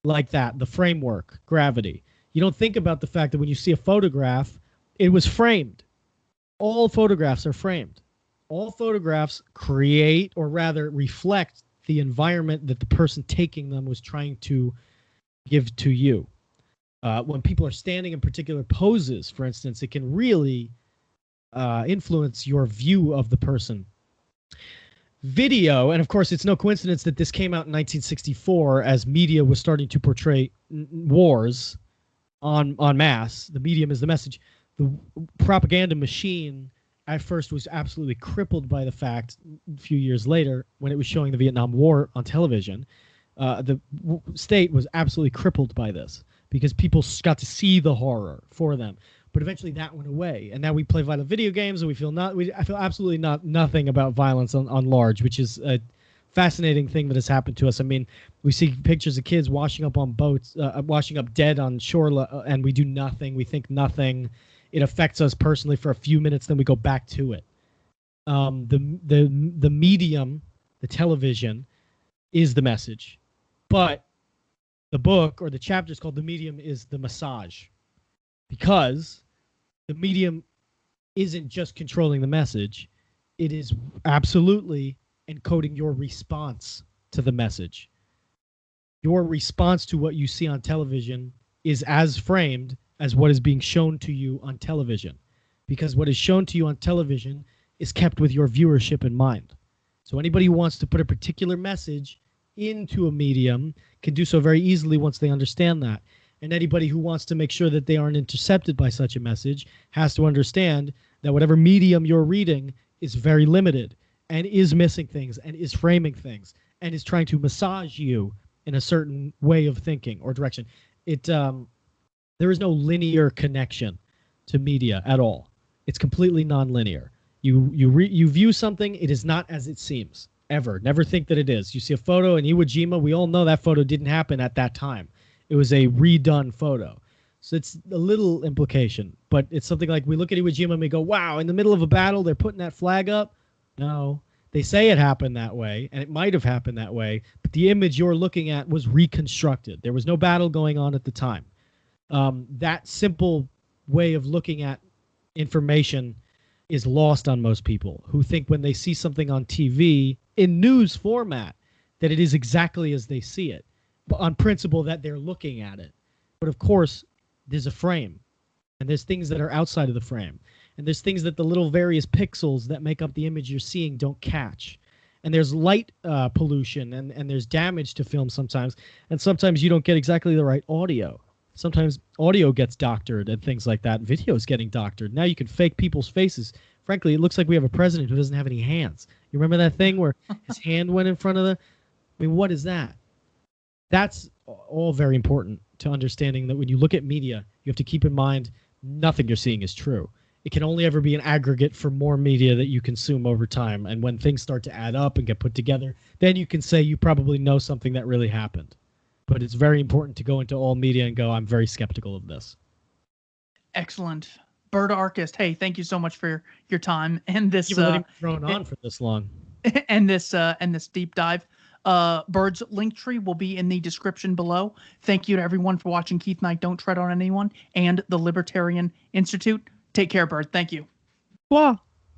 like that, the framework, gravity. You don't think about the fact that when you see a photograph, it was framed. All photographs are framed. All photographs create, or rather reflect, the environment that the person taking them was trying to give to you. When people are standing in particular poses, for instance, it can really influence your view of the person. Video, and of course it's no coincidence that this came out in 1964 as media was starting to portray wars en masse. The medium is the message. The propaganda machine at first was absolutely crippled by the fact, a few years later, when it was showing the Vietnam War on television, the state was absolutely crippled by this because people got to see the horror for them. But eventually that went away, and now we play violent video games, and I feel absolutely nothing about violence on large, which is a fascinating thing that has happened to us. I mean, we see pictures of kids washing up on boats, washing up dead on shore, and we do nothing. We think nothing. It affects us personally for a few minutes, then we go back to it. The medium, the television, is the message. But the book or the chapter is called The Medium is the Massage, because the medium isn't just controlling the message. It is absolutely encoding your response to the message. Your response to what you see on television is as framed as what is being shown to you on television, because what is shown to you on television is kept with your viewership in mind. So anybody who wants to put a particular message into a medium can do so very easily once they understand that. And anybody who wants to make sure that they aren't intercepted by such a message has to understand that whatever medium you're reading is very limited and is missing things and is framing things and is trying to massage you in a certain way of thinking or direction. There is no linear connection to media at all. It's completely non-linear. You view something, it is not as it seems, ever. Never think that it is. You see a photo in Iwo Jima, we all know that photo didn't happen at that time. It was a redone photo. So it's a little implication, but it's something like we look at Iwo Jima and we go, wow, in the middle of a battle, they're putting that flag up? No. They say it happened that way, and it might have happened that way, but the image you're looking at was reconstructed. There was no battle going on at the time. That simple way of looking at information is lost on most people who think when they see something on TV in news format that it is exactly as they see it, but on principle that they're looking at it. But of course, there's a frame, and there's things that are outside of the frame, and there's things that the little various pixels that make up the image you're seeing don't catch. And there's light pollution, and there's damage to film sometimes, and sometimes you don't get exactly the right audio. Sometimes audio gets doctored and things like that. Video is getting doctored. Now you can fake people's faces. Frankly, it looks like we have a president who doesn't have any hands. You remember that thing where his hand went in front of the... I mean, what is that? That's all very important to understanding that when you look at media, you have to keep in mind nothing you're seeing is true. It can only ever be an aggregate for more media that you consume over time. And when things start to add up and get put together, then you can say you probably know something that really happened. But it's very important to go into all media and go, I'm very skeptical of this. Excellent. Bird Archist, hey, thank you so much for your time and this thrown on for this long. and this deep dive. Bird's link tree will be in the description below. Thank you to everyone for watching Keith Knight Don't Tread on Anyone and the Libertarian Institute. Take care, Bird. Thank you. Wow.